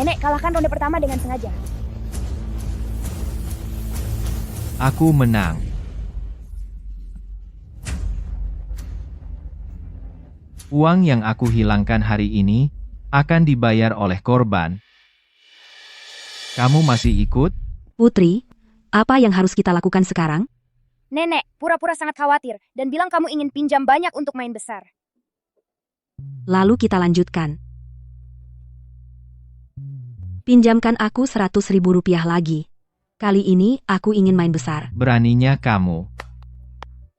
Nenek kalahkan ronde pertama dengan sengaja. Aku menang. Uang yang aku hilangkan hari ini akan dibayar oleh korban. Kamu masih ikut? Putri, apa yang harus kita lakukan sekarang? Nenek pura-pura sangat khawatir dan bilang kamu ingin pinjam banyak untuk main besar. Lalu kita lanjutkan. Pinjamkan aku 100.000 rupiah lagi. Kali ini aku ingin main besar. Beraninya kamu.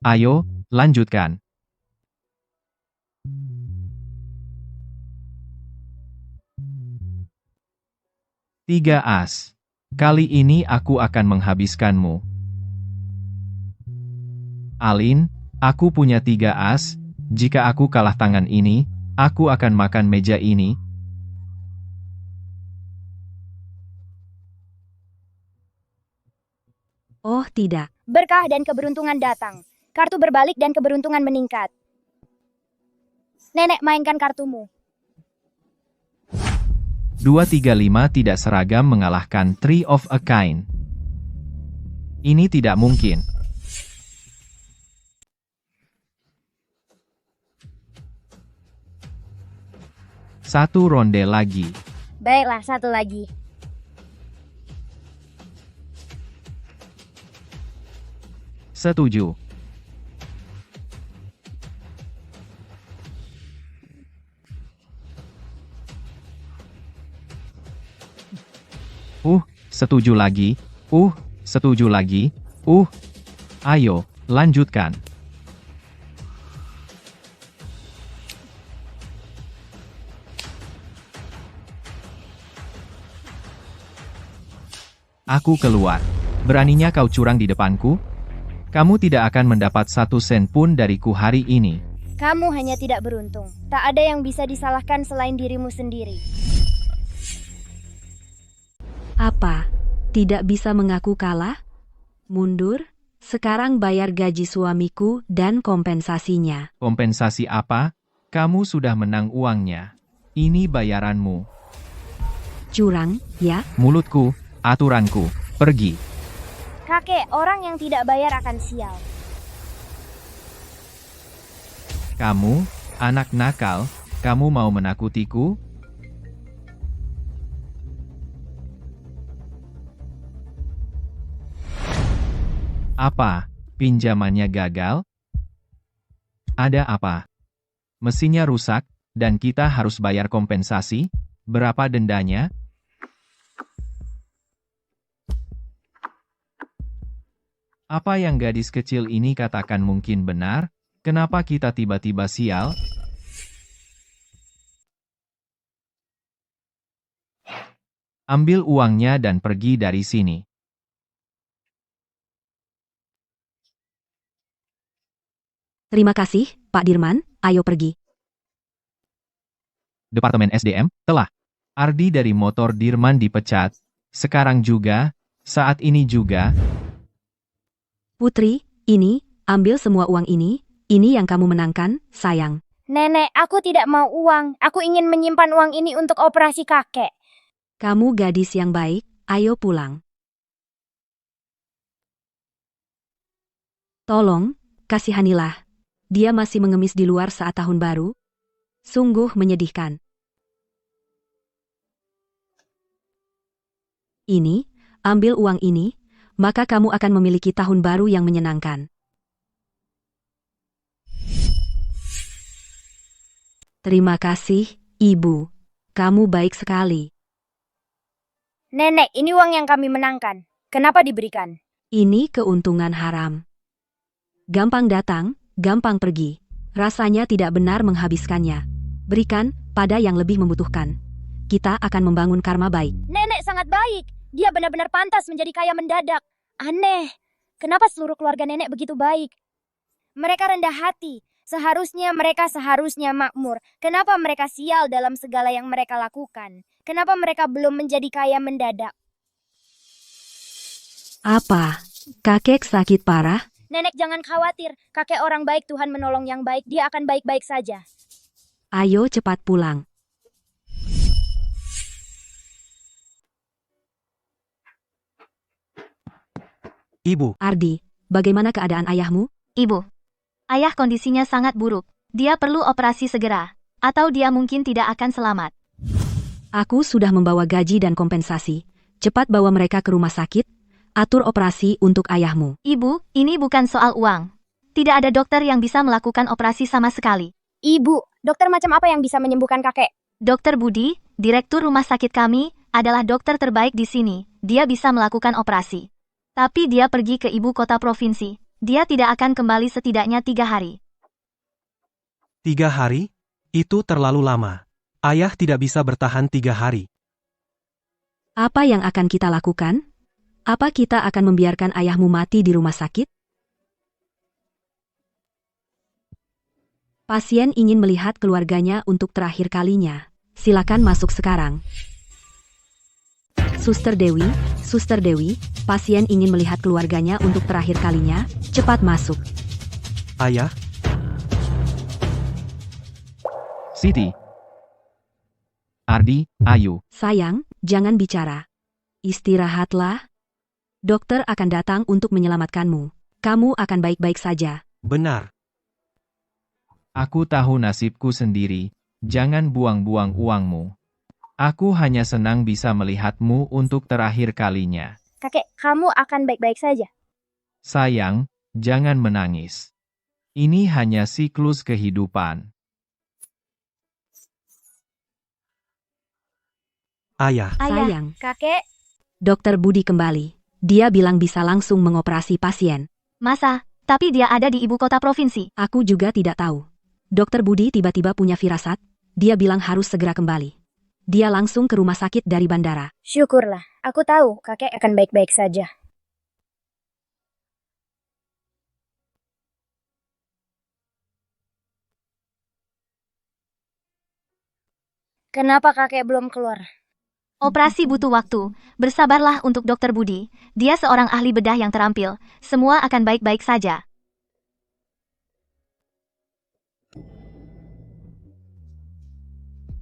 Ayo, lanjutkan. 3 as. Kali ini aku akan menghabiskanmu. Alin, aku punya 3 as. Jika aku kalah tangan ini, aku akan makan meja ini. Oh tidak, Berkah dan keberuntungan datang. Kartu berbalik dan keberuntungan meningkat. Nenek mainkan kartumu. 235 tidak seragam mengalahkan 3 of a kind. Ini tidak mungkin. Satu ronde lagi. Baiklah, satu lagi. Setuju. Setuju lagi. Setuju lagi. Ayo, lanjutkan. Aku keluar. Beraninya kau curang di depanku? Kamu tidak akan mendapat 1 sen pun dariku hari ini. Kamu hanya tidak beruntung. Tak ada yang bisa disalahkan selain dirimu sendiri. apa? Tidak bisa mengaku kalah? Mundur? Sekarang bayar gaji suamiku dan kompensasinya. Kompensasi apa? Kamu sudah menang uangnya. Ini bayaranmu. Curang, ya? Mulutku, aturanku. Pergi. Kakek, orang yang tidak bayar akan sial. Kamu, anak nakal, kamu mau menakutiku? Apa? Pinjamannya gagal? Ada apa? Mesinnya rusak, dan kita harus bayar kompensasi? Berapa dendanya? Apa yang gadis kecil ini katakan mungkin benar? Kenapa kita tiba-tiba sial? Ambil uangnya dan pergi dari sini. Terima kasih, Pak Dirman. Ayo pergi. Departemen SDM, telah. Ardi dari motor Dirman dipecat. Sekarang juga, saat ini juga. Putri, ini, ambil semua uang ini yang kamu menangkan, sayang. Nenek, aku tidak mau uang. Aku ingin menyimpan uang ini untuk operasi kakek. Kamu gadis yang baik, ayo pulang. Tolong, kasihanilah. Dia masih mengemis di luar saat tahun baru. Sungguh menyedihkan. Ini, ambil uang ini, maka kamu akan memiliki tahun baru yang menyenangkan. Terima kasih, Ibu. Kamu baik sekali. Nenek, ini uang yang kami menangkan. Kenapa diberikan? Ini keuntungan haram. Gampang datang, gampang pergi. Rasanya tidak benar menghabiskannya. Berikan pada yang lebih membutuhkan. Kita akan membangun karma baik. Nenek sangat baik. Dia benar-benar pantas menjadi kaya mendadak. Aneh. Kenapa seluruh keluarga nenek begitu baik? Mereka rendah hati. Seharusnya mereka makmur. Kenapa mereka sial dalam segala yang mereka lakukan? Kenapa mereka belum menjadi kaya mendadak? Apa? Kakek sakit parah? Nenek jangan khawatir. Kakek orang baik, Tuhan menolong yang baik. Dia akan baik-baik saja. Ayo cepat pulang. Ibu. Ardi, bagaimana keadaan ayahmu? Ibu, ayah kondisinya sangat buruk. Dia perlu operasi segera. Atau dia mungkin tidak akan selamat. Aku sudah membawa gaji dan kompensasi. Cepat bawa mereka ke rumah sakit. Atur operasi untuk ayahmu. Ibu, ini bukan soal uang. Tidak ada dokter yang bisa melakukan operasi sama sekali. Ibu, dokter macam apa yang bisa menyembuhkan kakek? Dokter Budi, direktur rumah sakit kami, adalah dokter terbaik di sini. Dia bisa melakukan operasi. Tapi dia pergi ke ibu kota provinsi. Dia tidak akan kembali setidaknya 3 hari. 3 hari? Itu terlalu lama. Ayah tidak bisa bertahan 3 hari. Apa yang akan kita lakukan? Apa kita akan membiarkan ayahmu mati di rumah sakit? Pasien ingin melihat keluarganya untuk terakhir kalinya. Silakan masuk sekarang. Suster Dewi, pasien ingin melihat keluarganya untuk terakhir kalinya. Cepat masuk. Ayah, Siti. Ardi, Ayu. Sayang, jangan bicara. Istirahatlah. Dokter akan datang untuk menyelamatkanmu. Kamu akan baik-baik saja. benar. Aku tahu nasibku sendiri. Jangan buang-buang uangmu. Aku hanya senang bisa melihatmu untuk terakhir kalinya. Kakek, kamu akan baik-baik saja. Sayang, jangan menangis. Ini hanya siklus kehidupan. Ayah, Sayang, Kakek, Dokter Budi kembali. Dia bilang bisa langsung mengoperasi pasien. Masa? Tapi dia ada di ibu kota provinsi. Aku juga tidak tahu. Dokter Budi tiba-tiba punya firasat. Dia bilang harus segera kembali. Dia langsung ke rumah sakit dari bandara. syukurlah. Aku tahu kakek akan baik-baik saja. Kenapa kakek belum keluar? Operasi butuh waktu. Bersabarlah untuk dokter Budi. Dia seorang ahli bedah yang terampil. Semua akan baik-baik saja.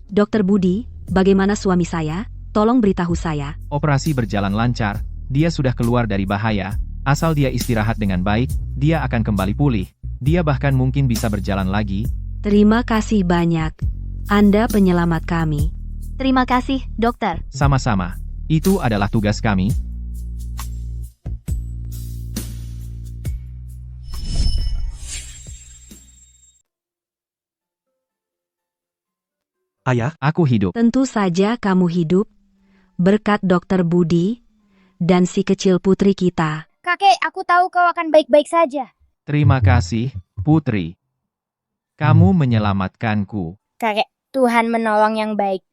Dokter Budi, bagaimana suami saya? Tolong beritahu saya. Operasi berjalan lancar. Dia sudah keluar dari bahaya. Asal dia istirahat dengan baik, dia akan kembali pulih. Dia bahkan mungkin bisa berjalan lagi. Terima kasih banyak. Anda penyelamat kami. Terima kasih, dokter. Sama-sama. Itu adalah tugas kami. ayah, Aku hidup. Tentu saja kamu hidup. Berkat Dokter Budi dan si kecil putri kita. Kakek, aku tahu kau akan baik-baik saja. Terima kasih, Putri. Kamu menyelamatkanku. Kakek, Tuhan menolong yang baik.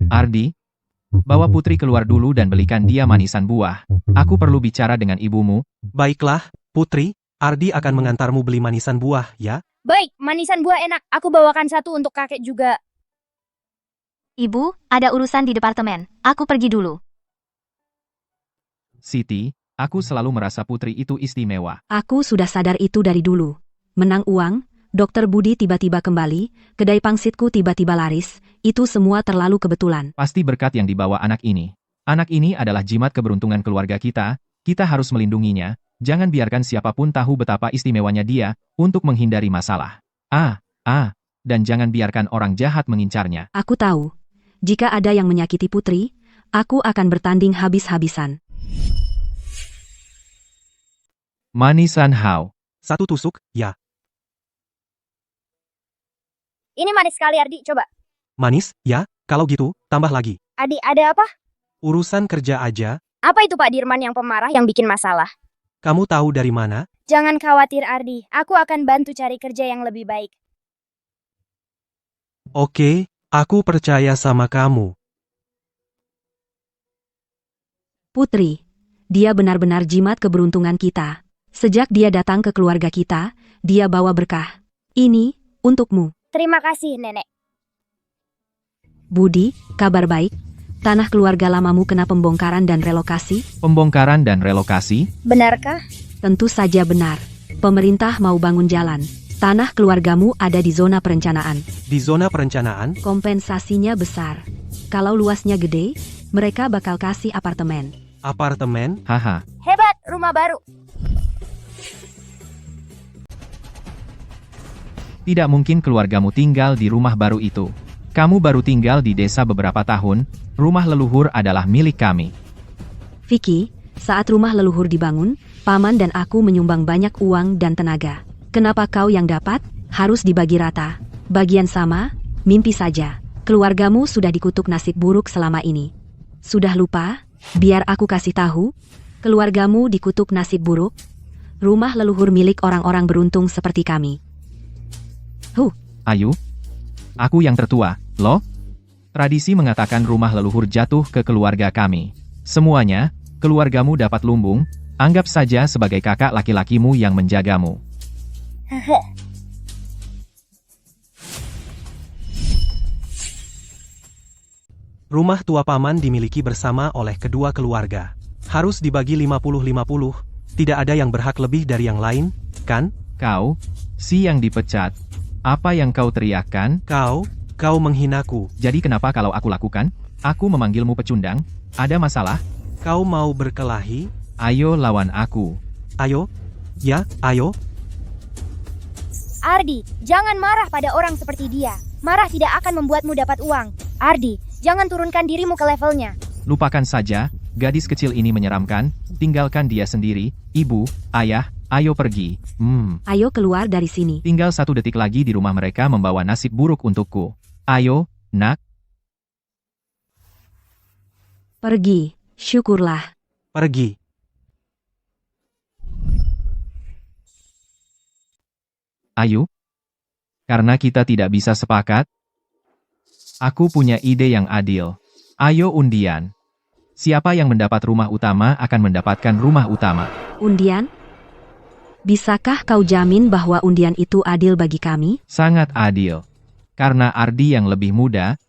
Ardi, bawa Putri keluar dulu dan belikan dia manisan buah. Aku perlu bicara dengan ibumu. baiklah, Putri. Ardi akan mengantarmu beli manisan buah, ya? Baik, manisan buah enak. Aku bawakan satu untuk kakek juga. Ibu, ada urusan di departemen. Aku pergi dulu. Siti, aku selalu merasa Putri itu istimewa. Aku sudah sadar itu dari dulu. Menang uang, Dokter Budi tiba-tiba kembali, kedai pangsitku tiba-tiba laris, itu semua terlalu kebetulan. Pasti berkat yang dibawa anak ini. Anak ini adalah jimat keberuntungan keluarga kita harus melindunginya, jangan biarkan siapapun tahu betapa istimewanya dia, untuk menghindari masalah. Dan jangan biarkan orang jahat mengincarnya. Aku tahu, jika ada yang menyakiti Putri, aku akan bertanding habis-habisan. Manisan Hao. 1 tusuk, ya. Ini manis sekali, Ardi. Coba. Manis, ya? Kalau gitu, tambah lagi. Ardi, ada apa? Urusan kerja aja. Apa itu Pak Dirman yang pemarah yang bikin masalah? Kamu tahu dari mana? Jangan khawatir, Ardi. Aku akan bantu cari kerja yang lebih baik. Oke, aku percaya sama kamu. Putri, dia benar-benar jimat keberuntungan kita. Sejak dia datang ke keluarga kita, dia bawa berkah. Ini, untukmu. Terima kasih, Nenek. Budi, kabar baik. Tanah keluarga lamamu kena pembongkaran dan relokasi? Pembongkaran dan relokasi? Benarkah? Tentu saja benar. Pemerintah mau bangun jalan. Tanah keluargamu ada di zona perencanaan. Di zona perencanaan, Kompensasinya besar. Kalau luasnya gede, mereka bakal kasih apartemen. Apartemen? Haha. Hebat, rumah baru. Tidak mungkin keluargamu tinggal di rumah baru itu. Kamu baru tinggal di desa beberapa tahun, rumah leluhur adalah milik kami. Vicky, saat rumah leluhur dibangun, paman dan aku menyumbang banyak uang dan tenaga. Kenapa kau yang dapat? Harus dibagi rata. Bagian sama? Mimpi saja. Keluargamu sudah dikutuk nasib buruk selama ini. Sudah lupa? Biar aku kasih tahu. Keluargamu dikutuk nasib buruk. Rumah leluhur milik orang-orang beruntung seperti kami. Ayu? Aku yang tertua, loh? Tradisi mengatakan rumah leluhur jatuh ke keluarga kami. Semuanya, keluargamu dapat lumbung, anggap saja sebagai kakak laki-lakimu yang menjagamu. Rumah tua paman dimiliki bersama oleh kedua keluarga. Harus dibagi 50-50, tidak ada yang berhak lebih dari yang lain, kan? Kau, si yang dipecat. Apa yang kau teriakkan? Kau menghinaku. Jadi kenapa kalau aku lakukan? Aku memanggilmu pecundang? Ada masalah? Kau mau berkelahi? Ayo lawan aku. Ayo. Ya, ayo. Ardi, jangan marah pada orang seperti dia. Marah tidak akan membuatmu dapat uang. Ardi, jangan turunkan dirimu ke levelnya. Lupakan saja, gadis kecil ini menyeramkan, tinggalkan dia sendiri, ibu, ayah, ayo pergi. Ayo keluar dari sini. Tinggal 1 detik lagi di rumah mereka membawa nasib buruk untukku. Ayo, nak. Pergi. Syukurlah. Pergi. Ayu? Karena kita tidak bisa sepakat, aku punya ide yang adil. Ayo undian. Siapa yang mendapat rumah utama akan mendapatkan rumah utama. Undian? Bisakah kau jamin bahwa undian itu adil bagi kami? Sangat adil. Karena Ardi yang lebih muda,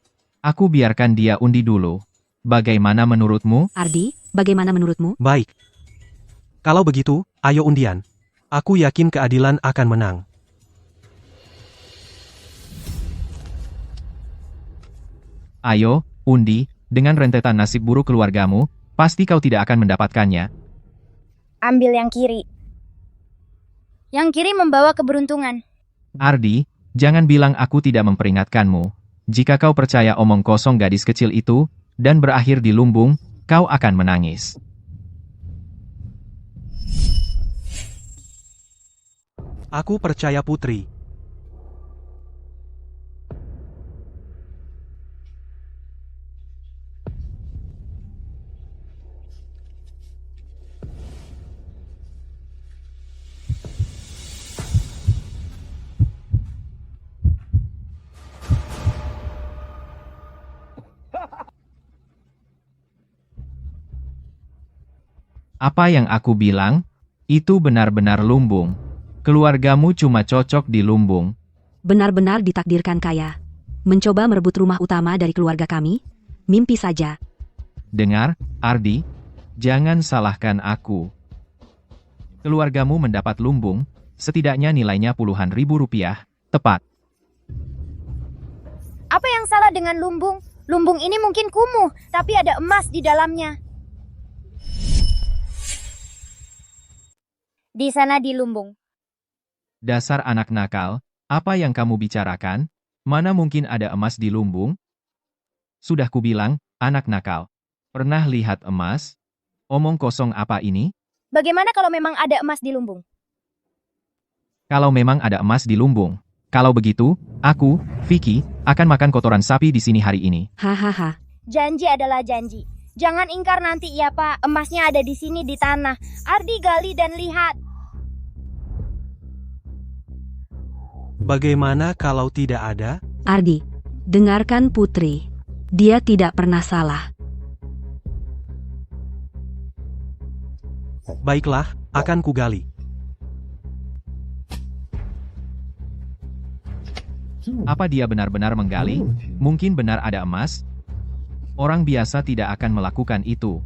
aku biarkan dia undi dulu. Bagaimana menurutmu? Ardi, bagaimana menurutmu? Baik. Kalau begitu, ayo undian. Aku yakin keadilan akan menang. Ayo, undi, dengan rentetan nasib buruk keluargamu, pasti kau tidak akan mendapatkannya. Ambil yang kiri. Yang kiri membawa keberuntungan. Ardi, jangan bilang aku tidak memperingatkanmu. Jika kau percaya omong kosong gadis kecil itu, dan berakhir di lumbung, kau akan menangis. Aku percaya Putri. Apa yang aku bilang? Itu benar-benar lumbung. Keluargamu cuma cocok di lumbung. Benar-benar ditakdirkan kaya. Mencoba merebut rumah utama dari keluarga kami? Mimpi saja. Dengar, Ardi, jangan salahkan aku. Keluargamu mendapat lumbung, setidaknya nilainya puluhan ribu rupiah, tepat. Apa yang salah dengan lumbung? Lumbung ini mungkin kumuh, tapi ada emas di dalamnya. Di sana di lumbung. Dasar anak nakal, apa yang kamu bicarakan? Mana mungkin ada emas di lumbung? Sudah kubilang, anak nakal. Pernah lihat emas? Omong kosong apa ini? Bagaimana kalau memang ada emas di lumbung? Kalau memang ada emas di lumbung. Kalau begitu, aku, Vicky, akan makan kotoran sapi di sini hari ini. Hahaha. Janji adalah janji. Jangan ingkar nanti ya Pak, emasnya ada di sini di tanah. Ardi gali dan lihat. Bagaimana kalau tidak ada? Ardi, dengarkan Putri. Dia tidak pernah salah. Baiklah, akan kugali. Apa dia benar-benar menggali? Mungkin benar ada emas? Orang biasa tidak akan melakukan itu.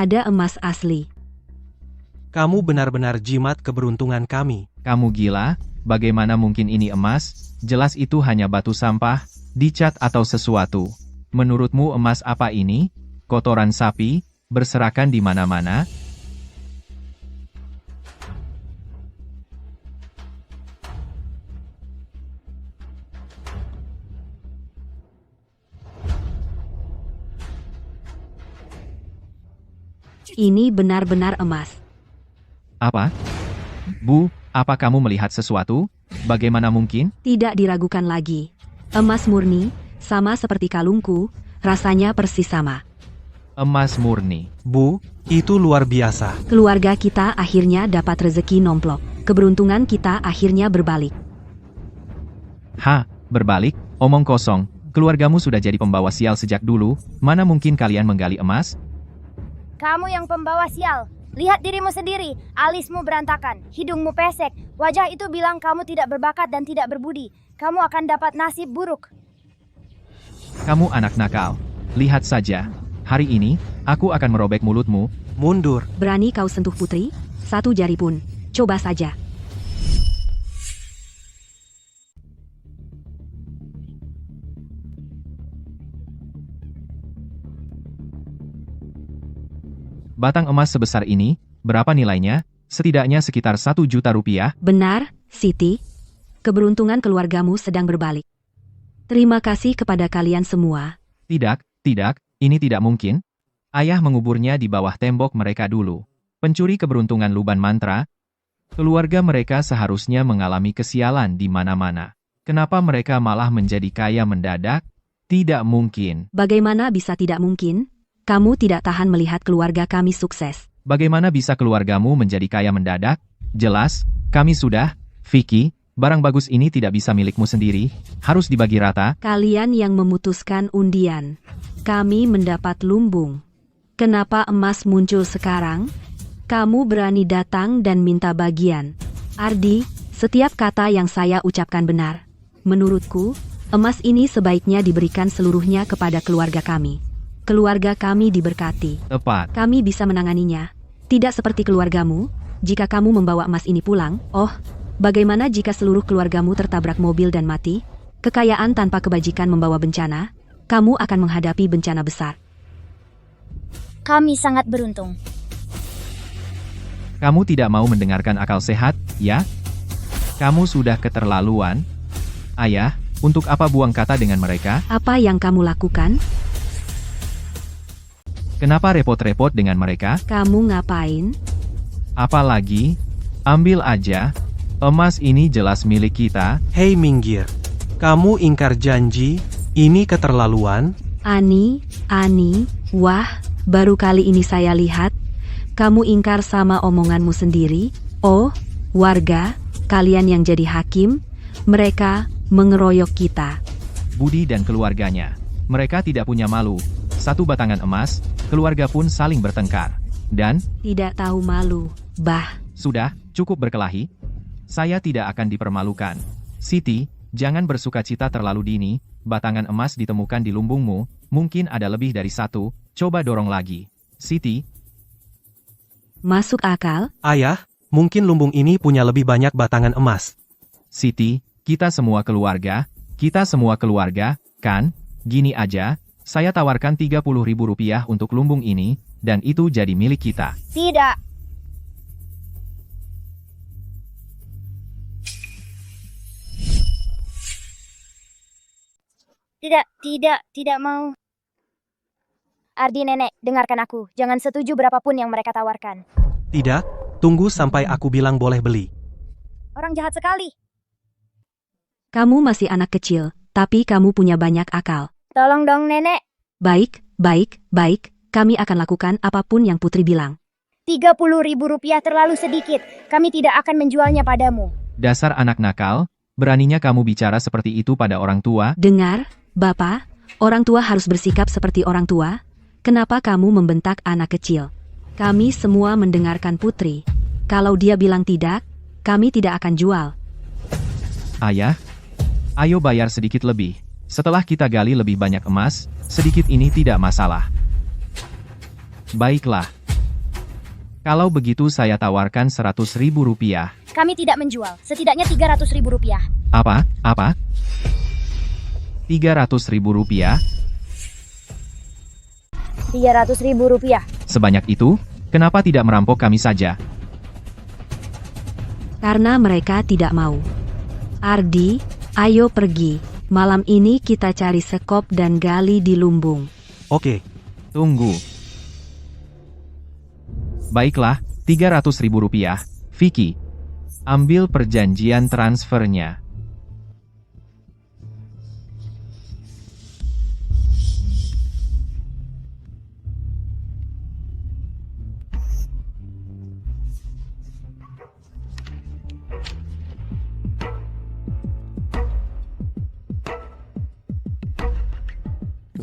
Ada emas asli. Kamu benar-benar jimat keberuntungan kami. Kamu gila? Bagaimana mungkin ini emas? Jelas itu hanya batu sampah, dicat atau sesuatu. Menurutmu emas apa ini? Kotoran sapi, berserakan di mana-mana? Ini benar-benar emas. Apa? Bu, apa kamu melihat sesuatu? Bagaimana mungkin? Tidak diragukan lagi. Emas murni, sama seperti kalungku, rasanya persis sama. Emas murni. Bu, itu luar biasa. Keluarga kita akhirnya dapat rezeki nomplok. Keberuntungan kita akhirnya berbalik. Berbalik? Omong kosong. Keluargamu sudah jadi pembawa sial sejak dulu, mana mungkin kalian menggali emas? Kamu yang pembawa sial. Lihat dirimu sendiri, alismu berantakan, hidungmu pesek, wajah itu bilang kamu tidak berbakat dan tidak berbudi. Kamu akan dapat nasib buruk. Kamu anak nakal. Lihat saja. Hari ini, aku akan merobek mulutmu. Mundur. Berani kau sentuh putri? Satu jari pun. Coba saja. Batang emas sebesar ini, berapa nilainya? Setidaknya sekitar 1 juta rupiah. Benar, Siti. Keberuntungan keluargamu sedang berbalik. Terima kasih kepada kalian semua. Tidak, ini tidak mungkin. Ayah menguburnya di bawah tembok mereka dulu. Pencuri keberuntungan Luban Mantra. Keluarga mereka seharusnya mengalami kesialan di mana-mana. Kenapa mereka malah menjadi kaya mendadak? Tidak mungkin. Bagaimana bisa tidak mungkin? Kamu tidak tahan melihat keluarga kami sukses. Bagaimana bisa keluargamu menjadi kaya mendadak? Jelas, kami sudah. Vicky, barang bagus ini tidak bisa milikmu sendiri, harus dibagi rata. Kalian yang memutuskan undian. Kami mendapat lumbung. Kenapa emas muncul sekarang? Kamu berani datang dan minta bagian. Ardi, setiap kata yang saya ucapkan benar. Menurutku, emas ini sebaiknya diberikan seluruhnya kepada keluarga kami. Keluarga kami diberkati. Tepat. Kami bisa menanganinya. Tidak seperti keluargamu, jika kamu membawa emas ini pulang. Oh, bagaimana jika seluruh keluargamu tertabrak mobil dan mati? Kekayaan tanpa kebajikan membawa bencana. Kamu akan menghadapi bencana besar. Kami sangat beruntung. Kamu tidak mau mendengarkan akal sehat, ya? Kamu sudah keterlaluan. Ayah, untuk apa buang kata dengan mereka? Apa yang kamu lakukan? Kenapa repot-repot dengan mereka? Kamu ngapain? Apalagi, ambil aja. Emas ini jelas milik kita. Hei minggir. Kamu ingkar janji, ini keterlaluan. Ani, wah, baru kali ini saya lihat. Kamu ingkar sama omonganmu sendiri. Oh, warga, kalian yang jadi hakim, mereka mengeroyok kita. Budi dan keluarganya. Mereka tidak punya malu. Satu batangan emas, keluarga pun saling bertengkar. Dan, Tidak tahu malu, bah. sudah, cukup berkelahi. Saya tidak akan dipermalukan. Siti, jangan bersukacita terlalu dini, batangan emas ditemukan di lumbungmu, mungkin ada lebih dari 1, coba dorong lagi. Siti, Masuk akal? Ayah, mungkin lumbung ini punya lebih banyak batangan emas. Siti, kita semua keluarga, kan? Gini aja, saya tawarkan Rp30.000 untuk lumbung ini, dan itu jadi milik kita. Tidak. Tidak mau. Ardi nenek, dengarkan aku. Jangan setuju berapapun yang mereka tawarkan. Tidak, tunggu sampai aku bilang boleh beli. Orang jahat sekali. Kamu masih anak kecil, tapi kamu punya banyak akal. Tolong dong nenek. Baik. Kami akan lakukan apapun yang Putri bilang. Rp30.000 terlalu sedikit. Kami tidak akan menjualnya padamu. Dasar anak nakal, beraninya kamu bicara seperti itu pada orang tua? Dengar, Bapak, orang tua harus bersikap seperti orang tua. Kenapa kamu membentak anak kecil? Kami semua mendengarkan Putri. Kalau dia bilang tidak, kami tidak akan jual. Ayah, ayo bayar sedikit lebih. Setelah kita gali lebih banyak emas, sedikit ini tidak masalah. Baiklah, Kalau begitu saya tawarkan 100.000 rupiah. Kami tidak menjual, setidaknya 300.000 rupiah. Apa? 300.000 rupiah? 300.000 rupiah. Sebanyak itu? Kenapa tidak merampok kami saja? Karena mereka tidak mau. Ardi, ayo pergi. Malam ini kita cari sekop dan gali di lumbung. Oke, Tunggu. Baiklah, 300.000 rupiah. Vicky, ambil perjanjian transfernya.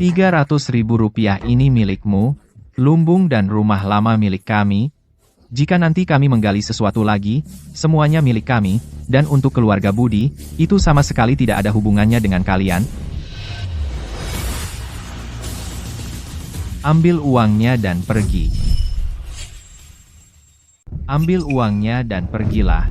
Rp300.000 ini milikmu, lumbung dan rumah lama milik kami. Jika nanti kami menggali sesuatu lagi, semuanya milik kami, dan untuk keluarga Budi, itu sama sekali tidak ada hubungannya dengan kalian. Ambil uangnya dan pergi. Ambil uangnya dan pergilah.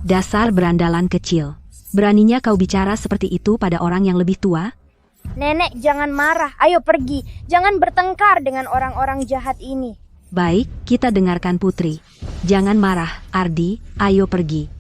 Dasar berandalan kecil. Beraninya kau bicara seperti itu pada orang yang lebih tua? Nenek, jangan marah. Ayo pergi. Jangan bertengkar dengan orang-orang jahat ini. Baik, kita dengarkan Putri. Jangan marah, Ardi, ayo pergi.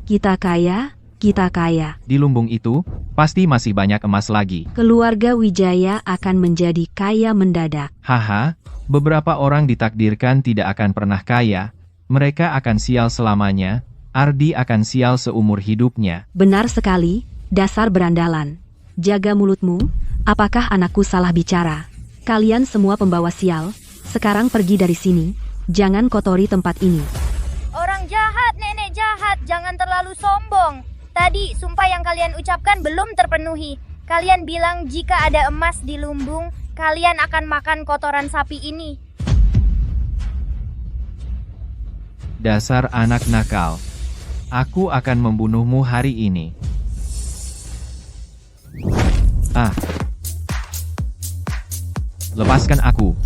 Kita kaya, kita kaya. Di lumbung itu, pasti masih banyak emas lagi. Keluarga Wijaya akan menjadi kaya mendadak. Haha, beberapa orang ditakdirkan tidak akan pernah kaya. Mereka akan sial selamanya. Ardi akan sial seumur hidupnya. Benar sekali, dasar berandalan. Jaga mulutmu, apakah anakku salah bicara? Kalian semua pembawa sial, sekarang pergi dari sini, jangan kotori tempat ini. Orang jahat, nenek jahat. Jangan terlalu sombong. Tadi, sumpah yang kalian ucapkan belum terpenuhi. Kalian bilang jika ada emas di lumbung, kalian akan makan kotoran sapi ini. Dasar anak nakal. Aku akan membunuhmu hari ini. Lepaskan aku.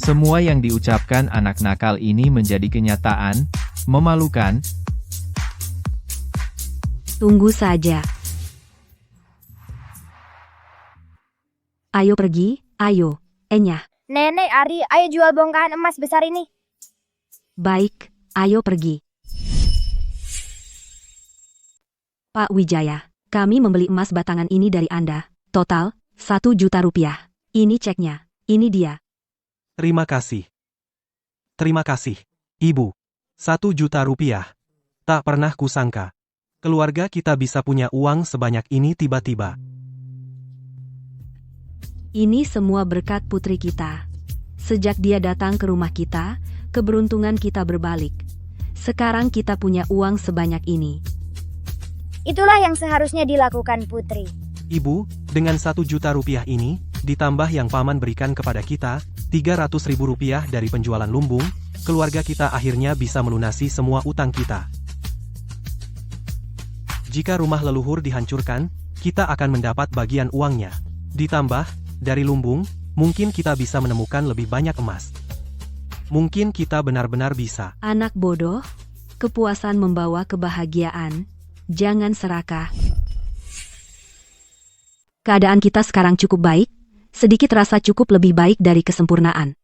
Semua yang diucapkan anak nakal ini menjadi kenyataan, memalukan. Tunggu saja. Ayo pergi, ayo, Enya. Nenek, Ari, ayo jual bongkahan emas besar ini. Baik, ayo pergi. Pak Wijaya, kami membeli emas batangan ini dari Anda. Total, 1 juta rupiah. Ini ceknya, ini dia. terima kasih. Terima kasih, Ibu. 1 juta rupiah. Tak pernah kusangka. Keluarga kita bisa punya uang sebanyak ini tiba-tiba. Ini semua berkat putri kita. Sejak dia datang ke rumah kita, keberuntungan kita berbalik. Sekarang kita punya uang sebanyak ini. Itulah yang seharusnya dilakukan Putri. Ibu, dengan 1 juta rupiah ini, ditambah yang paman berikan kepada kita, 300.000 rupiah dari penjualan lumbung, keluarga kita akhirnya bisa melunasi semua utang kita. Jika rumah leluhur dihancurkan, kita akan mendapat bagian uangnya. Ditambah, dari lumbung, mungkin kita bisa menemukan lebih banyak emas. Mungkin kita benar-benar bisa. Anak bodoh, kepuasan membawa kebahagiaan. Jangan serakah. Keadaan kita sekarang cukup baik, sedikit rasa cukup lebih baik dari kesempurnaan.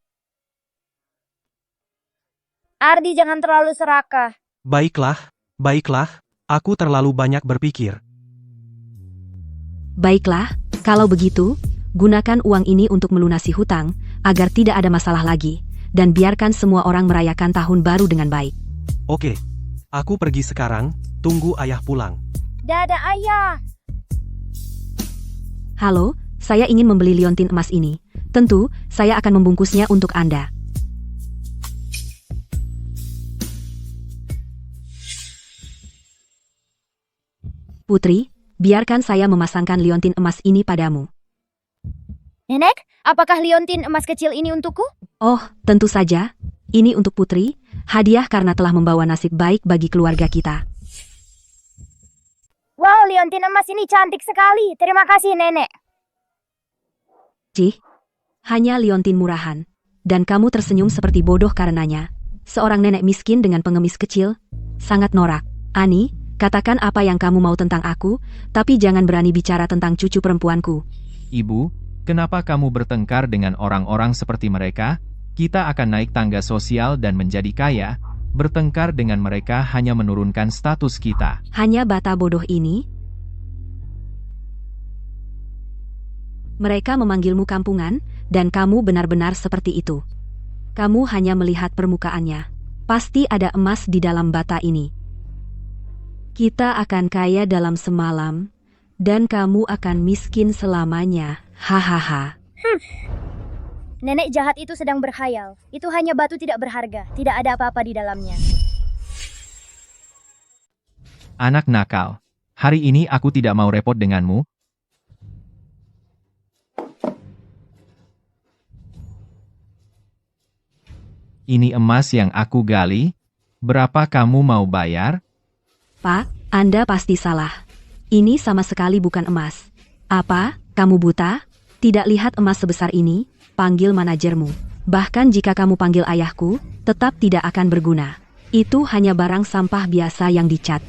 Ardi, jangan terlalu serakah. Baiklah, aku terlalu banyak berpikir. Baiklah, kalau begitu, gunakan uang ini untuk melunasi hutang, agar tidak ada masalah lagi, dan biarkan semua orang merayakan tahun baru dengan baik. Oke, aku pergi sekarang, tunggu ayah pulang. Dadah ayah. Halo, saya ingin membeli liontin emas ini. Tentu, saya akan membungkusnya untuk Anda. Putri, biarkan saya memasangkan liontin emas ini padamu. Nenek, apakah liontin emas kecil ini untukku? Oh, tentu saja. Ini untuk Putri, hadiah karena telah membawa nasib baik bagi keluarga kita. Wow, liontin emas ini cantik sekali. Terima kasih, Nenek. Cih, hanya liontin murahan. dan kamu tersenyum seperti bodoh karenanya. Seorang nenek miskin dengan pengemis kecil, sangat norak. Ani, katakan apa yang kamu mau tentang aku, tapi jangan berani bicara tentang cucu perempuanku. Ibu, kenapa kamu bertengkar dengan orang-orang seperti mereka? Kita akan naik tangga sosial dan menjadi kaya. Bertengkar dengan mereka hanya menurunkan status kita. Hanya bata bodoh ini? Mereka memanggilmu kampungan, dan kamu benar-benar seperti itu. Kamu hanya melihat permukaannya. Pasti ada emas di dalam bata ini. Kita akan kaya dalam semalam, dan kamu akan miskin selamanya. Hahaha. Nenek jahat itu sedang berkhayal. Itu hanya batu tidak berharga. Tidak ada apa-apa di dalamnya. Anak nakal. Hari ini aku tidak mau repot denganmu. Ini emas yang aku gali. Berapa kamu mau bayar? Pak, Anda pasti salah. Ini sama sekali bukan emas. Apa, kamu buta? Tidak lihat emas sebesar ini? Panggil manajermu. Bahkan jika kamu panggil ayahku, tetap tidak akan berguna. Itu hanya barang sampah biasa yang dicat.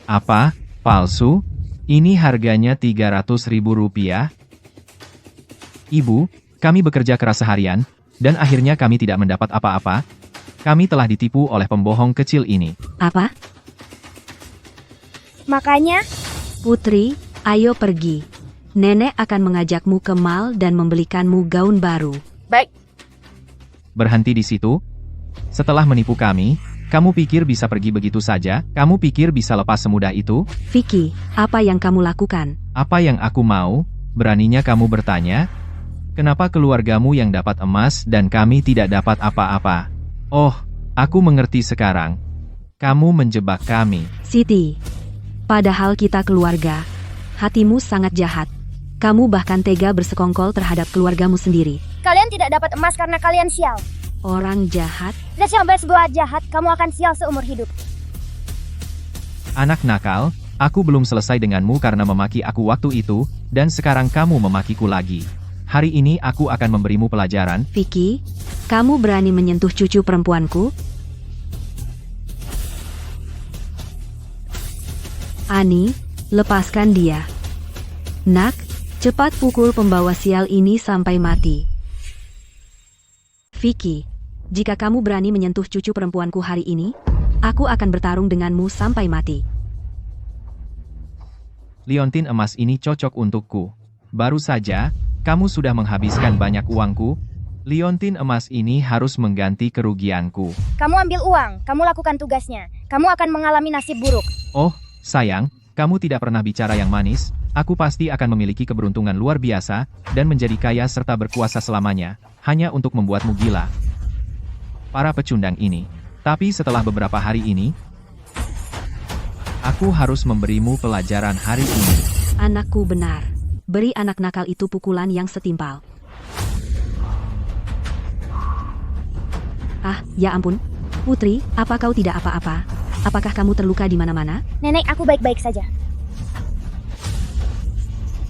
Apa? Palsu? Ini harganya Rp300.000. Ibu, kami bekerja keras seharian, dan akhirnya kami tidak mendapat apa-apa. Kami telah ditipu oleh pembohong kecil ini. Apa? Makanya, Putri, ayo pergi. Nenek akan mengajakmu ke mall dan membelikanmu gaun baru. baik. Berhenti di situ. Setelah menipu kami, kamu pikir bisa pergi begitu saja? Kamu pikir bisa lepas semudah itu? Vicky, apa yang kamu lakukan? Apa yang aku mau? Beraninya kamu bertanya? Kenapa keluargamu yang dapat emas dan kami tidak dapat apa-apa? Oh, aku mengerti sekarang. Kamu menjebak kami. Siti, padahal kita keluarga. Hatimu sangat jahat. Kamu bahkan tega bersekongkol terhadap keluargamu sendiri. Kalian tidak dapat emas karena kalian sial. Orang jahat? Dan siapa sebuah jahat, kamu akan sial seumur hidup. Anak nakal, aku belum selesai denganmu karena memaki aku waktu itu, dan sekarang kamu memakiku lagi. Hari ini aku akan memberimu pelajaran. Vicky, kamu berani menyentuh cucu perempuanku? Ani, lepaskan dia. Nak, cepat pukul pembawa sial ini sampai mati. Vicky, jika kamu berani menyentuh cucu perempuanku hari ini, aku akan bertarung denganmu sampai mati. Liontin emas ini cocok untukku. Baru saja, kamu sudah menghabiskan banyak uangku. Liontin emas ini harus mengganti kerugianku. Kamu ambil uang, kamu lakukan tugasnya. Kamu akan mengalami nasib buruk. Oh, sayang, kamu tidak pernah bicara yang manis. Aku pasti akan memiliki keberuntungan luar biasa, dan menjadi kaya serta berkuasa selamanya, hanya untuk membuatmu gila. Para pecundang ini. Tapi setelah beberapa hari ini, aku harus memberimu pelajaran hari ini. Anakku benar. Beri anak nakal itu pukulan yang setimpal. Ah, ya ampun. Putri, apa kau tidak apa-apa? Apakah kamu terluka di mana-mana? Nenek, aku baik-baik saja.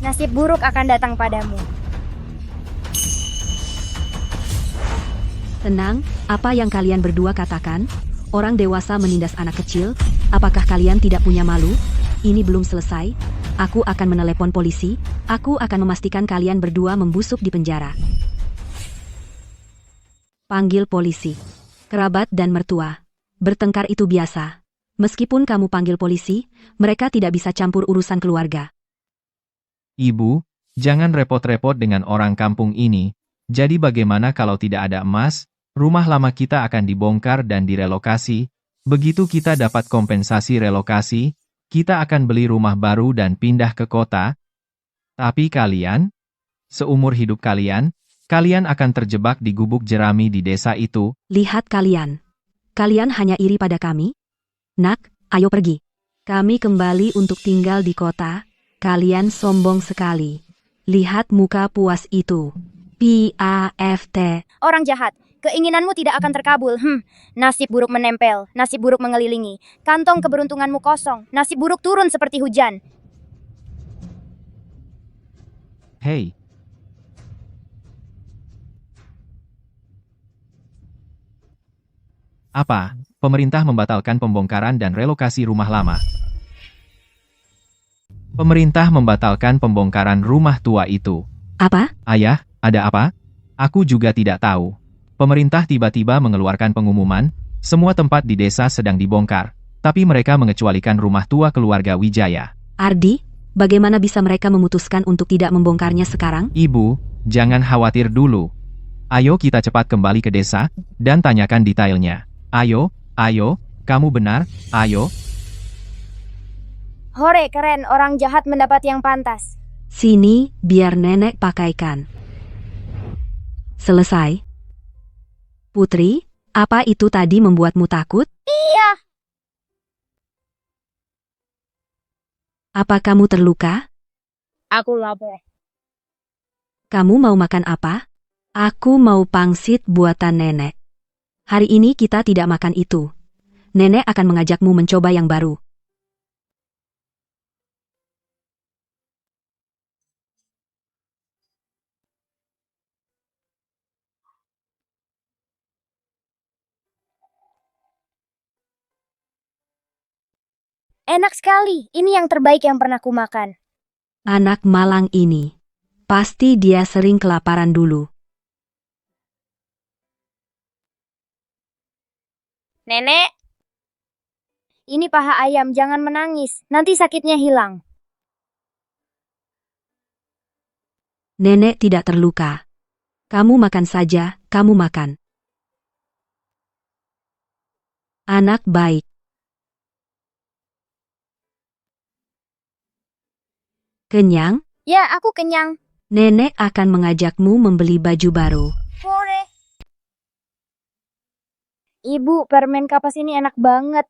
Nasib buruk akan datang padamu. Tenang, apa yang kalian berdua katakan? Orang dewasa menindas anak kecil? Apakah kalian tidak punya malu? Ini belum selesai. Aku akan menelepon polisi. Aku akan memastikan kalian berdua membusuk di penjara. Panggil polisi. Kerabat dan mertua. Bertengkar itu biasa. Meskipun kamu panggil polisi, mereka tidak bisa campur urusan keluarga. Ibu, jangan repot-repot dengan orang kampung ini. Jadi bagaimana kalau tidak ada emas? Rumah lama kita akan dibongkar dan direlokasi. Begitu kita dapat kompensasi relokasi, kita akan beli rumah baru dan pindah ke kota. Tapi kalian, seumur hidup kalian, kalian akan terjebak di gubuk jerami di desa itu. Lihat kalian. Kalian hanya iri pada kami? Nak, ayo pergi. Kami kembali untuk tinggal di kota. Kalian sombong sekali. Lihat muka puas itu. PAFT. Orang jahat, keinginanmu tidak akan terkabul. Nasib buruk menempel, nasib buruk mengelilingi. Kantong keberuntunganmu kosong, nasib buruk turun seperti hujan. Hei, Apa? Pemerintah membatalkan pembongkaran dan relokasi rumah lama. Pemerintah membatalkan pembongkaran rumah tua itu. Apa? Ayah, ada apa? Aku juga tidak tahu. Pemerintah tiba-tiba mengeluarkan pengumuman, semua tempat di desa sedang dibongkar, tapi mereka mengecualikan rumah tua keluarga Wijaya. Ardi, bagaimana bisa mereka memutuskan untuk tidak membongkarnya sekarang? Ibu, jangan khawatir dulu. Ayo kita cepat kembali ke desa, dan tanyakan detailnya. Ayo, kamu benar, ayo. Hore, keren, orang jahat mendapat yang pantas. Sini, biar nenek pakaikan. Selesai. Putri, apa itu tadi membuatmu takut? Iya. Apa kamu terluka? Aku lapar. Kamu mau makan apa? Aku mau pangsit buatan nenek. Hari ini kita tidak makan itu. Nenek akan mengajakmu mencoba yang baru. Enak sekali, ini yang terbaik yang pernah kumakan. Anak malang ini. Pasti dia sering kelaparan dulu. Nenek. Ini paha ayam, jangan menangis. Nanti sakitnya hilang. Nenek tidak terluka. Kamu makan saja, kamu makan. Anak baik. Kenyang? Ya, aku kenyang. Nenek akan mengajakmu membeli baju baru. Hore. Ibu, permen kapas ini enak banget.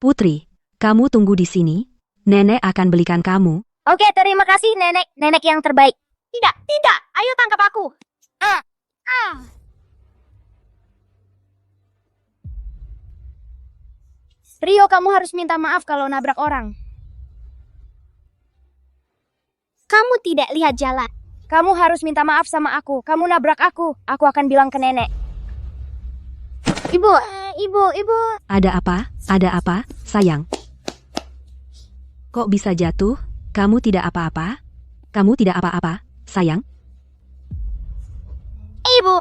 Putri, kamu tunggu di sini. Nenek akan belikan kamu. Oke, terima kasih nenek. Nenek yang terbaik. Tidak. Ayo tangkap aku. Rio, kamu harus minta maaf kalau nabrak orang. Kamu tidak lihat jalan. Kamu harus minta maaf sama aku. Kamu nabrak aku. Aku akan bilang ke nenek. Ibu. Ada apa? Ada apa, sayang? Kok bisa jatuh? Kamu tidak apa-apa? Kamu tidak apa-apa, sayang? Ibu,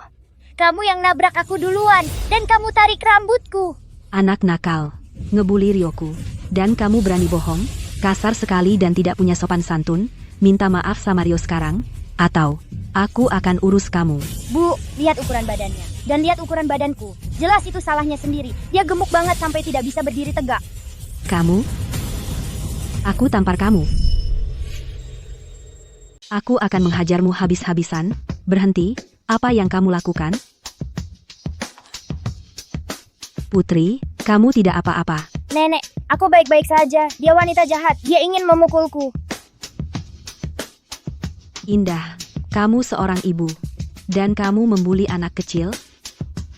kamu yang nabrak aku duluan. Dan kamu tarik rambutku. Anak nakal, ngebully Ryoku. Dan kamu berani bohong? Kasar sekali dan tidak punya sopan santun? Minta maaf sama Rio sekarang? Atau, aku akan urus kamu. Bu, lihat ukuran badannya. Dan lihat ukuran badanku. Jelas itu salahnya sendiri. Dia gemuk banget sampai tidak bisa berdiri tegak. Kamu? Aku tampar kamu. Aku akan menghajarmu habis-habisan. Berhenti, apa yang kamu lakukan? Putri, kamu tidak apa-apa. Nenek, aku baik-baik saja. Dia wanita jahat. Dia ingin memukulku. Indah, kamu seorang ibu. Dan kamu membuli anak kecil?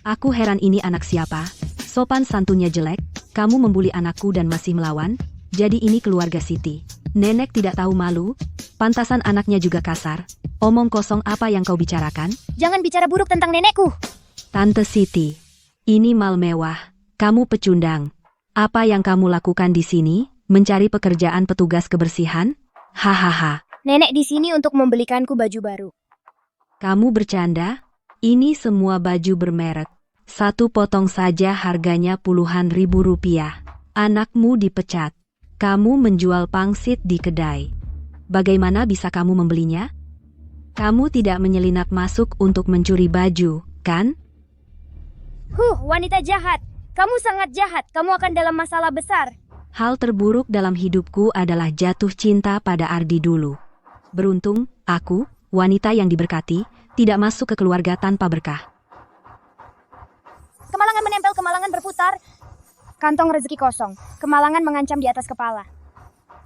Aku heran ini anak siapa? Sopan santunnya jelek, kamu membuli anakku dan masih melawan? Jadi ini keluarga Siti. Nenek tidak tahu malu? Pantasan anaknya juga kasar. Omong kosong apa yang kau bicarakan? Jangan bicara buruk tentang nenekku. Tante Siti, ini mal mewah. Kamu pecundang. Apa yang kamu lakukan di sini? Mencari pekerjaan petugas kebersihan? Hahaha. Nenek di sini untuk membelikanku baju baru. Kamu bercanda? Ini semua baju bermerek. Satu potong saja harganya puluhan ribu rupiah. Anakmu dipecat. Kamu menjual pangsit di kedai. Bagaimana bisa kamu membelinya? Kamu tidak menyelinap masuk untuk mencuri baju, kan? Wanita jahat. Kamu sangat jahat. Kamu akan dalam masalah besar. Hal terburuk dalam hidupku adalah jatuh cinta pada Ardi dulu. Beruntung, aku, wanita yang diberkati, tidak masuk ke keluarga tanpa berkah. Kemalangan menempel, kemalangan berputar. Kantong rezeki kosong. Kemalangan mengancam di atas kepala.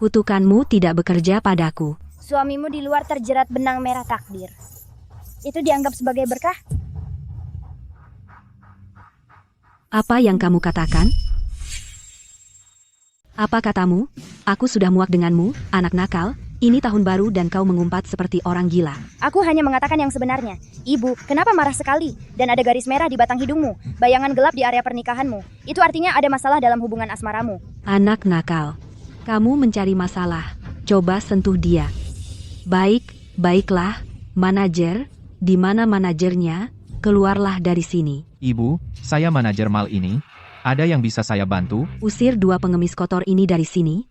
Kutukanmu tidak bekerja padaku. Suamimu di luar terjerat benang merah takdir. Itu dianggap sebagai berkah? Apa yang kamu katakan? Apa katamu? Aku sudah muak denganmu, anak nakal. Ini tahun baru dan kau mengumpat seperti orang gila. Aku hanya mengatakan yang sebenarnya. Ibu, kenapa marah sekali? Dan ada garis merah di batang hidungmu, bayangan gelap di area pernikahanmu. Itu artinya ada masalah dalam hubungan asmaramu. Anak nakal. Kamu mencari masalah. Coba sentuh dia. Baiklah. Manajer, di mana manajernya? Keluarlah dari sini. Ibu, saya manajer mal ini. Ada yang bisa saya bantu? Usir 2 pengemis kotor ini dari sini.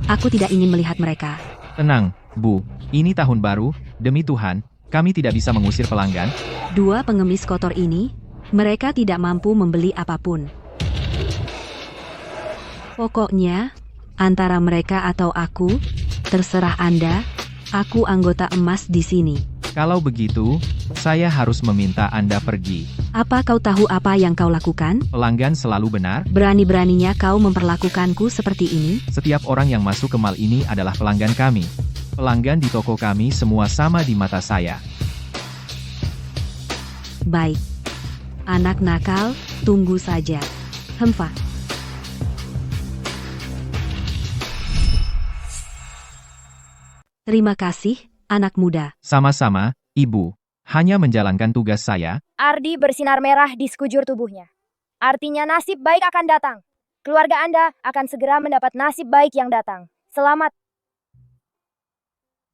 Aku tidak ingin melihat mereka. Tenang, Bu. Ini tahun baru, demi Tuhan, kami tidak bisa mengusir pelanggan. 2 pengemis kotor ini, mereka tidak mampu membeli apapun. Pokoknya, antara mereka atau aku, terserah Anda, aku anggota emas di sini. Kalau begitu, saya harus meminta Anda pergi. Apa kau tahu apa yang kau lakukan? Pelanggan selalu benar. Berani-beraninya kau memperlakukanku seperti ini? Setiap orang yang masuk ke mal ini adalah pelanggan kami. Pelanggan di toko kami semua sama di mata saya. Baik. Anak nakal, tunggu saja. Hemfa. Terima kasih, anak muda. Sama-sama, Ibu. Hanya menjalankan tugas saya. Ardi bersinar merah di sekujur tubuhnya. Artinya nasib baik akan datang. Keluarga Anda akan segera mendapat nasib baik yang datang. Selamat.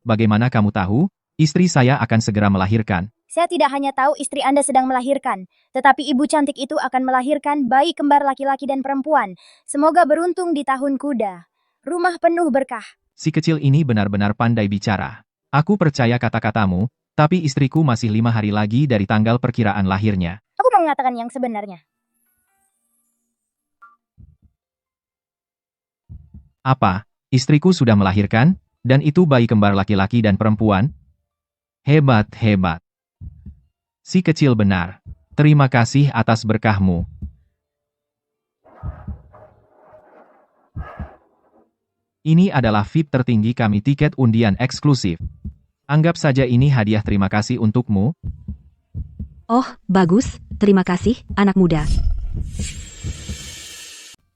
Bagaimana kamu tahu? Istri saya akan segera melahirkan. Saya tidak hanya tahu istri Anda sedang melahirkan, tetapi ibu cantik itu akan melahirkan bayi kembar laki-laki dan perempuan. Semoga beruntung di tahun kuda. Rumah penuh berkah. Si kecil ini benar-benar pandai bicara. Aku percaya kata-katamu, tapi istriku masih 5 hari lagi dari tanggal perkiraan lahirnya. Aku mau mengatakan yang sebenarnya. Apa? Istriku sudah melahirkan? Dan itu bayi kembar laki-laki dan perempuan? Hebat. Si kecil benar. Terima kasih atas berkahmu. Ini adalah VIP tertinggi kami, tiket undian eksklusif. Anggap saja ini hadiah terima kasih untukmu. Oh, bagus. Terima kasih, anak muda.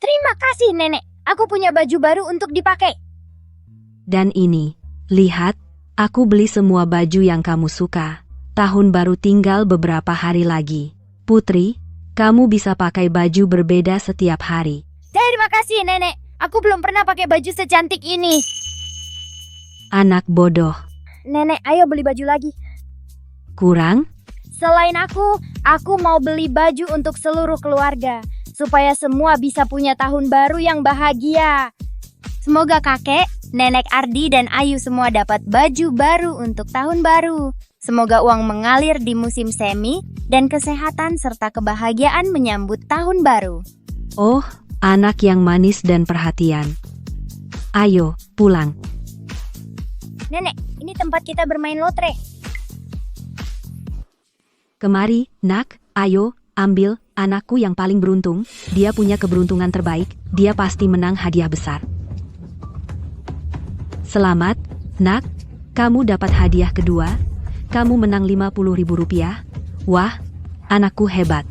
Terima kasih, Nenek. Aku punya baju baru untuk dipakai. Dan ini, lihat, aku beli semua baju yang kamu suka. Tahun baru tinggal beberapa hari lagi. Putri, kamu bisa pakai baju berbeda setiap hari. Terima kasih, Nenek. Aku belum pernah pakai baju secantik ini. Anak bodoh. Nenek, ayo beli baju lagi. Kurang? Selain aku mau beli baju untuk seluruh keluarga. Supaya semua bisa punya tahun baru yang bahagia. Semoga kakek, nenek Ardi dan Ayu semua dapat baju baru untuk tahun baru. Semoga uang mengalir di musim semi dan kesehatan serta kebahagiaan menyambut tahun baru. Oh, anak yang manis dan perhatian. Ayo, pulang. Nenek, ini tempat kita bermain lotre. Kemari, nak, ayo, ambil, anakku yang paling beruntung, dia punya keberuntungan terbaik, dia pasti menang hadiah besar. Selamat, nak, kamu dapat hadiah kedua, kamu menang Rp50.000. Wah, anakku hebat.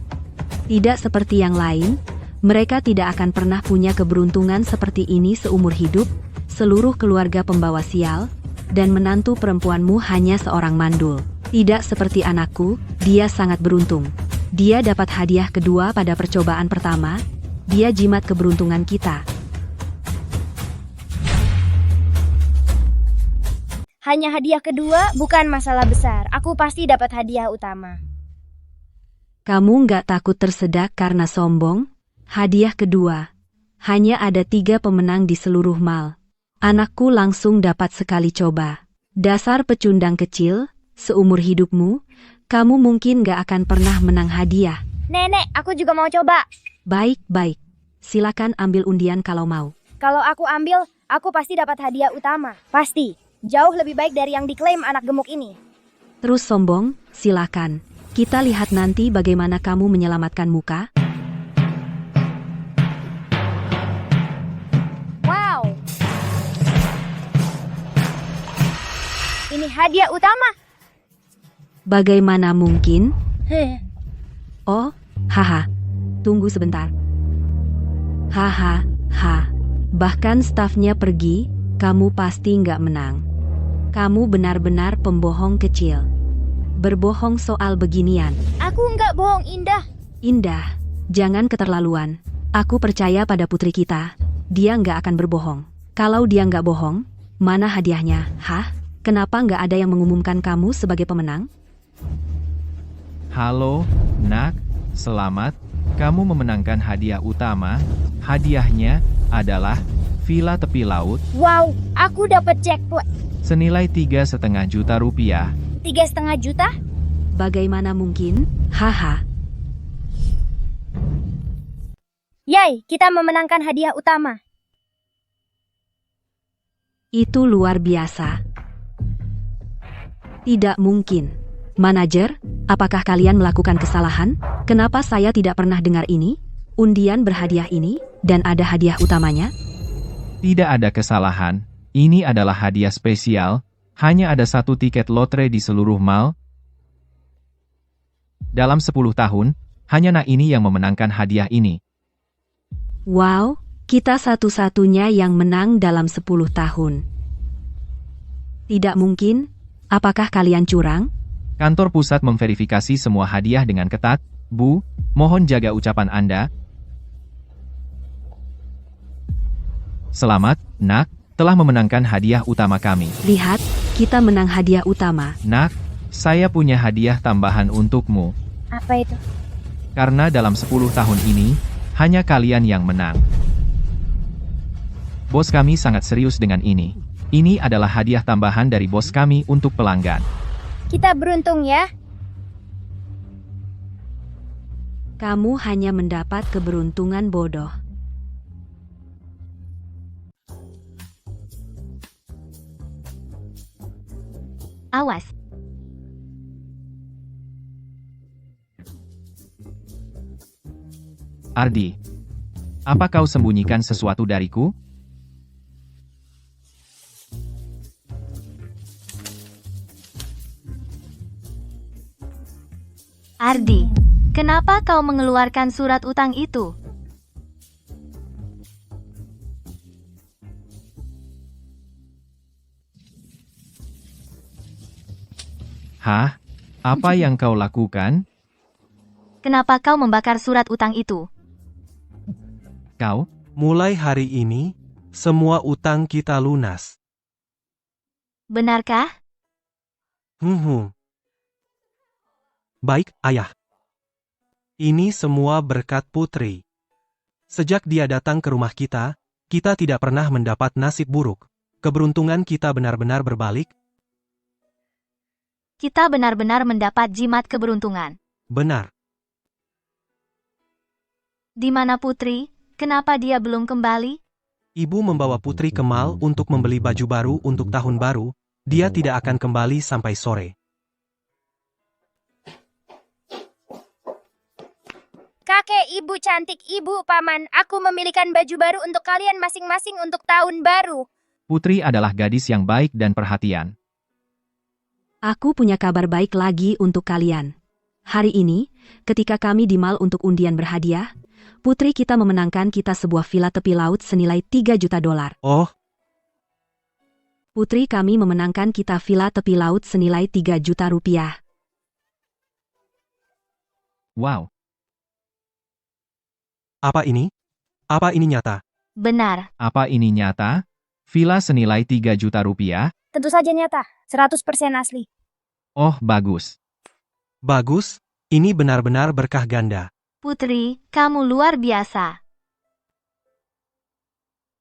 Tidak seperti yang lain, mereka tidak akan pernah punya keberuntungan seperti ini seumur hidup, seluruh keluarga pembawa sial, dan menantu perempuanmu hanya seorang mandul. Tidak seperti anakku, dia sangat beruntung. Dia dapat hadiah kedua pada percobaan pertama, dia jimat keberuntungan kita. Hanya hadiah kedua bukan masalah besar, aku pasti dapat hadiah utama. Kamu nggak takut tersedak karena sombong? Hadiah kedua. Hanya ada 3 pemenang di seluruh mal. Anakku langsung dapat sekali coba. Dasar pecundang kecil, seumur hidupmu, kamu mungkin gak akan pernah menang hadiah. Nenek, aku juga mau coba. Baik. Silakan ambil undian kalau mau. Kalau aku ambil, aku pasti dapat hadiah utama. Pasti. Jauh lebih baik dari yang diklaim anak gemuk ini. Terus sombong, silakan. Kita lihat nanti bagaimana kamu menyelamatkan muka. Wow. Ini hadiah utama. Bagaimana mungkin? Heh. Oh, haha. Tunggu sebentar. Haha. Bahkan stafnya pergi, kamu pasti nggak menang. Kamu benar-benar pembohong kecil. Berbohong soal beginian. Aku nggak bohong, Indah. Indah, jangan keterlaluan. Aku percaya pada putri kita. Dia nggak akan berbohong. Kalau dia nggak bohong, mana hadiahnya? Hah? Kenapa nggak ada yang mengumumkan kamu sebagai pemenang? Halo, Nak. Selamat. Kamu memenangkan hadiah utama. Hadiahnya adalah villa tepi laut Wow, aku dapat jackpot. senilai 3,5 juta rupiah. 3,5 juta? Bagaimana mungkin? Haha. Yay, kita memenangkan hadiah utama. Itu luar biasa. Tidak mungkin. Manajer, apakah kalian melakukan kesalahan? Kenapa saya tidak pernah dengar ini? Undian berhadiah ini, dan ada hadiah utamanya? Tidak ada kesalahan. Ini adalah hadiah spesial. Hanya ada 1 tiket lotre di seluruh mall. Dalam 10 tahun, hanya Nak ini yang memenangkan hadiah ini. Wow, kita satu-satunya yang menang dalam 10 tahun. Tidak mungkin. Apakah kalian curang? Kantor pusat memverifikasi semua hadiah dengan ketat. Bu, mohon jaga ucapan Anda. Selamat, Nak, telah memenangkan hadiah utama kami. Lihat, kita menang hadiah utama. Nak, saya punya hadiah tambahan untukmu. Apa itu? Karena dalam 10 tahun ini, hanya kalian yang menang. Bos kami sangat serius dengan ini. Ini adalah hadiah tambahan dari bos kami untuk pelanggan. Kita beruntung ya. Kamu hanya mendapat keberuntungan bodoh. Awas. Ardi, apa kau sembunyikan sesuatu dariku? Ardi, kenapa kau mengeluarkan surat utang itu? Hah? Apa yang kau lakukan? Kenapa kau membakar surat utang itu? Kau? Mulai hari ini, semua utang kita lunas. Benarkah? Baik, Ayah. Ini semua berkat Putri. Sejak dia datang ke rumah kita tidak pernah mendapat nasib buruk. Keberuntungan kita benar-benar berbalik. Kita benar-benar mendapat jimat keberuntungan. Benar. Di mana Putri? Kenapa dia belum kembali? Ibu membawa Putri ke mall untuk membeli baju baru untuk tahun baru. Dia tidak akan kembali sampai sore. Kakek, ibu cantik, ibu, paman, aku memilihkan baju baru untuk kalian masing-masing untuk tahun baru. Putri adalah gadis yang baik dan perhatian. Aku punya kabar baik lagi untuk kalian. Hari ini, ketika kami di mall untuk undian berhadiah, putri kita memenangkan kita sebuah villa tepi laut senilai 3 juta dolar. Oh, Putri kami memenangkan kita villa tepi laut senilai 3 juta rupiah. Wow, apa ini? Apa ini nyata? Benar. apa ini nyata? Villa senilai 3 juta rupiah? Tentu saja nyata, 100% asli. Oh, bagus. Bagus, ini benar-benar berkah ganda. Putri, kamu luar biasa.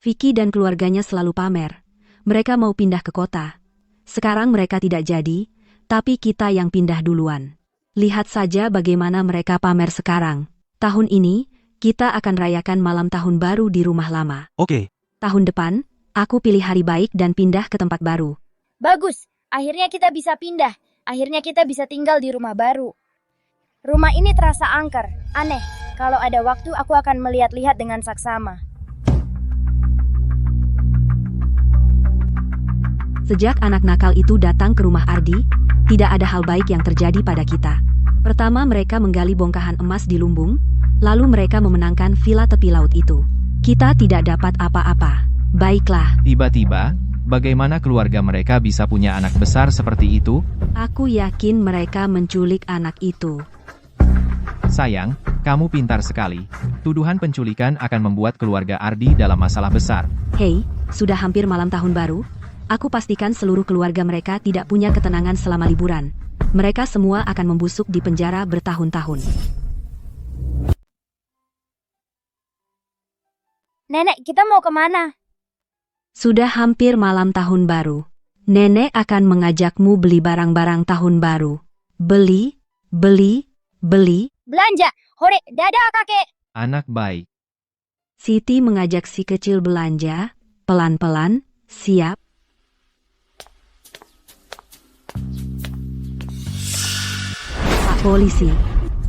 Vicky dan keluarganya selalu pamer. Mereka mau pindah ke kota. Sekarang mereka tidak jadi, tapi kita yang pindah duluan. Lihat saja bagaimana mereka pamer sekarang. Tahun ini, kita akan rayakan malam tahun baru di rumah lama. Oke, Tahun depan, aku pilih hari baik dan pindah ke tempat baru. Bagus, akhirnya kita bisa pindah. Akhirnya kita bisa tinggal di rumah baru. Rumah ini terasa angker, aneh. Kalau ada waktu, aku akan melihat-lihat dengan saksama. Sejak anak nakal itu datang ke rumah Ardi, tidak ada hal baik yang terjadi pada kita. Pertama mereka menggali bongkahan emas di lumbung, lalu mereka memenangkan villa tepi laut itu. Kita tidak dapat apa-apa. Baiklah, Tiba-tiba, Bagaimana keluarga mereka bisa punya anak besar seperti itu? Aku yakin mereka menculik anak itu. Sayang, kamu pintar sekali. Tuduhan penculikan akan membuat keluarga Ardi dalam masalah besar. Hei, sudah hampir malam tahun baru. Aku pastikan seluruh keluarga mereka tidak punya ketenangan selama liburan. Mereka semua akan membusuk di penjara bertahun-tahun. Nenek, kita mau kemana? Sudah hampir malam tahun baru. Nenek akan mengajakmu beli barang-barang tahun baru. Beli. Belanja. Hore, dadah kakek. Anak baik. Siti mengajak si kecil belanja. Pelan-pelan, siap. Pak Polisi,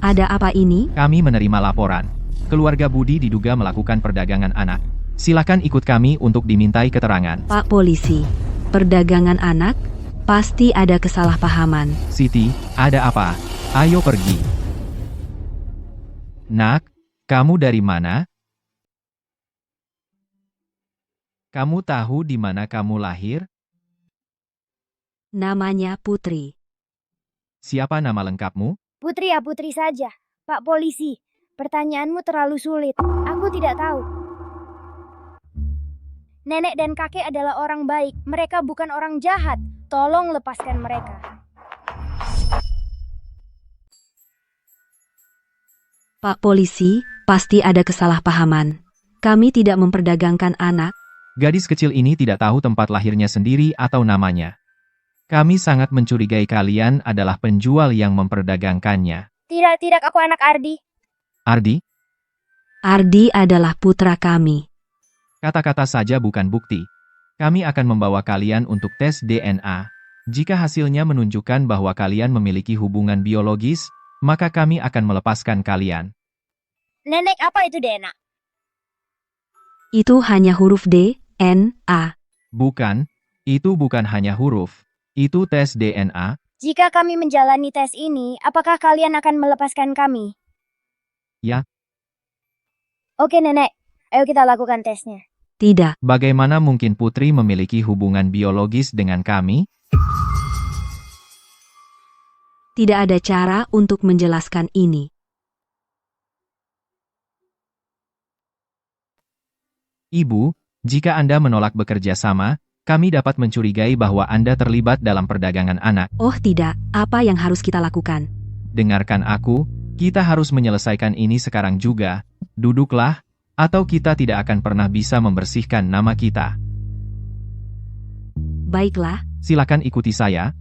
ada apa ini? Kami menerima laporan. Keluarga Budi diduga melakukan perdagangan anak. Silakan ikut kami untuk dimintai keterangan. Pak Polisi, perdagangan anak? Pasti ada kesalahpahaman. Siti, ada apa? Ayo pergi. Nak, kamu dari mana? Kamu tahu di mana kamu lahir? Namanya Putri. Siapa nama lengkapmu? Putri ya putri saja. Pak Polisi, pertanyaanmu terlalu sulit. Aku tidak tahu. Nenek dan kakek adalah orang baik. Mereka bukan orang jahat. Tolong lepaskan mereka. Pak Polisi, pasti ada kesalahpahaman. Kami tidak memperdagangkan anak. Gadis kecil ini tidak tahu tempat lahirnya sendiri atau namanya. Kami sangat mencurigai kalian adalah penjual yang memperdagangkannya. Tidak, aku anak Ardi. Ardi, Ardi adalah putra kami. kata-kata saja bukan bukti. Kami akan membawa kalian untuk tes DNA. Jika hasilnya menunjukkan bahwa kalian memiliki hubungan biologis, maka kami akan melepaskan kalian. Nenek, apa itu DNA? Itu hanya huruf D, N, A. Bukan, itu bukan hanya huruf. Itu tes DNA. Jika kami menjalani tes ini, apakah kalian akan melepaskan kami? Ya. Oke nenek, ayo kita lakukan tesnya. Tidak. Bagaimana mungkin Putri memiliki hubungan biologis dengan kami? Tidak ada cara untuk menjelaskan ini. Ibu, jika Anda menolak bekerja sama, kami dapat mencurigai bahwa Anda terlibat dalam perdagangan anak. Oh tidak, apa yang harus kita lakukan? Dengarkan aku, kita harus menyelesaikan ini sekarang juga. Duduklah, atau kita tidak akan pernah bisa membersihkan nama kita. Baiklah, Silakan ikuti saya.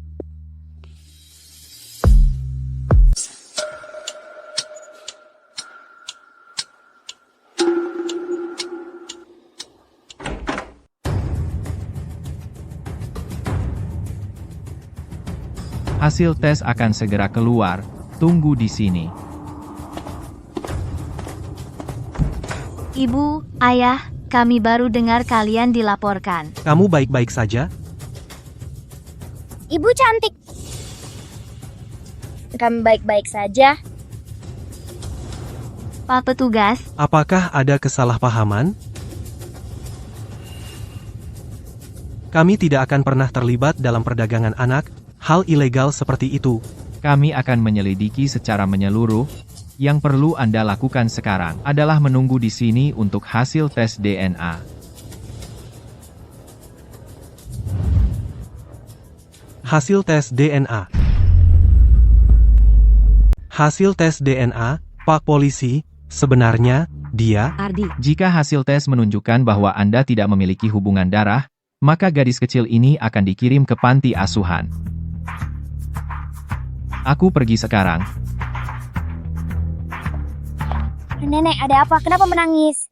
Hasil tes akan segera keluar. Tunggu di sini. Ibu, ayah, kami baru dengar kalian dilaporkan. Kamu baik-baik saja? Ibu cantik. Kami baik-baik saja. Pak petugas, Apakah ada kesalahpahaman? Kami tidak akan pernah terlibat dalam perdagangan anak, hal ilegal seperti itu. Kami akan menyelidiki secara menyeluruh. Yang perlu Anda lakukan sekarang adalah menunggu di sini untuk hasil tes DNA. Hasil tes DNA. Hasil tes DNA, Pak Polisi, sebenarnya, dia... Ardi. Jika hasil tes menunjukkan bahwa Anda tidak memiliki hubungan darah, maka gadis kecil ini akan dikirim ke panti asuhan. Aku pergi sekarang. Nenek, ada apa? Kenapa menangis?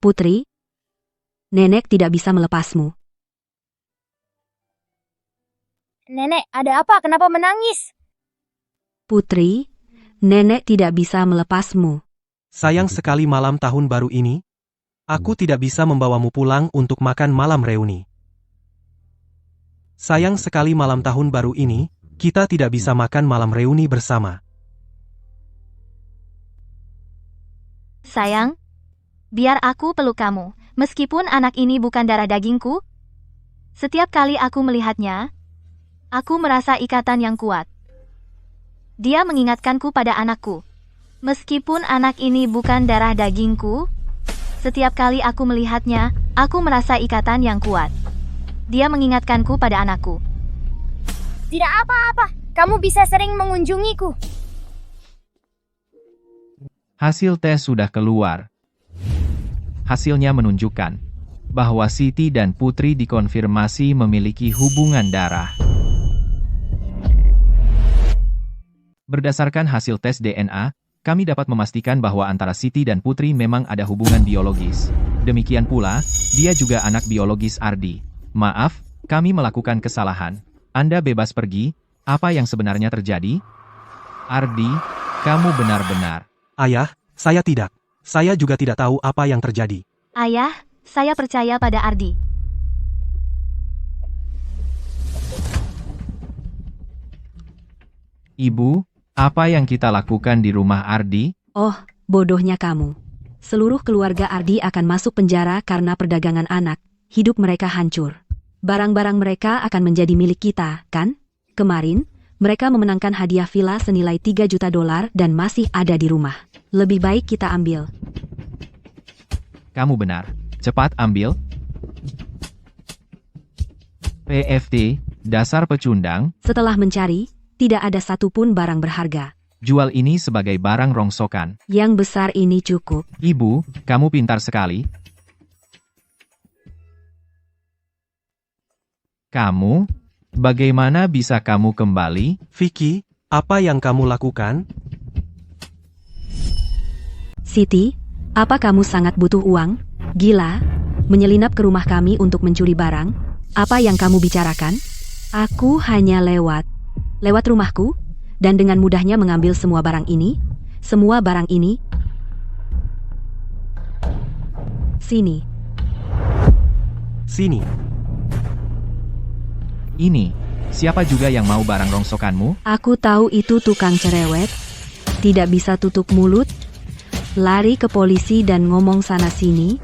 Putri, nenek tidak bisa melepasmu. Nenek, ada apa? Kenapa menangis? Putri, nenek tidak bisa melepasmu. Sayang sekali malam tahun baru ini. Aku tidak bisa membawamu pulang untuk makan malam reuni. Sayang sekali malam tahun baru ini, kita tidak bisa makan malam reuni bersama. sayang, biar aku peluk kamu. Meskipun anak ini bukan darah dagingku, Setiap kali aku melihatnya, aku merasa ikatan yang kuat. Dia mengingatkanku pada anakku. Meskipun anak ini bukan darah dagingku, setiap kali aku melihatnya, aku merasa ikatan yang kuat. Dia mengingatkanku pada anakku. Tidak apa-apa, kamu bisa sering mengunjungiku. Hasil tes sudah keluar. Hasilnya menunjukkan bahwa Siti dan Putri dikonfirmasi memiliki hubungan darah. Berdasarkan hasil tes DNA, kami dapat memastikan bahwa antara Siti dan Putri memang ada hubungan biologis. Demikian pula, dia juga anak biologis Ardi. Maaf, kami melakukan kesalahan. Anda bebas pergi. Apa yang sebenarnya terjadi? Ardi, kamu benar-benar. Ayah, saya tidak. Saya juga tidak tahu apa yang terjadi. Ayah, saya percaya pada Ardi. Ibu, apa yang kita lakukan di rumah Ardi? Oh, bodohnya kamu. Seluruh keluarga Ardi akan masuk penjara karena perdagangan anak. Hidup mereka hancur. Barang-barang mereka akan menjadi milik kita, kan? Kemarin, mereka memenangkan hadiah villa senilai 3 juta dolar dan masih ada di rumah. Lebih baik kita ambil. Kamu benar. Cepat ambil. PFT, dasar pecundang, Setelah mencari, tidak ada satupun barang berharga. jual ini sebagai barang rongsokan. Yang besar ini cukup. Ibu, kamu pintar sekali. Kamu, bagaimana bisa kamu kembali? Vicky, apa yang kamu lakukan? Siti, apa kamu sangat butuh uang? Gila, menyelinap ke rumah kami untuk mencuri barang? Apa yang kamu bicarakan? Aku hanya lewat rumahku, dan dengan mudahnya mengambil semua barang ini. Semua barang ini. Sini. Sini. Ini, siapa juga yang mau barang rongsokanmu? Aku tahu itu tukang cerewet. Tidak bisa tutup mulut. Lari ke polisi dan ngomong sana-sini.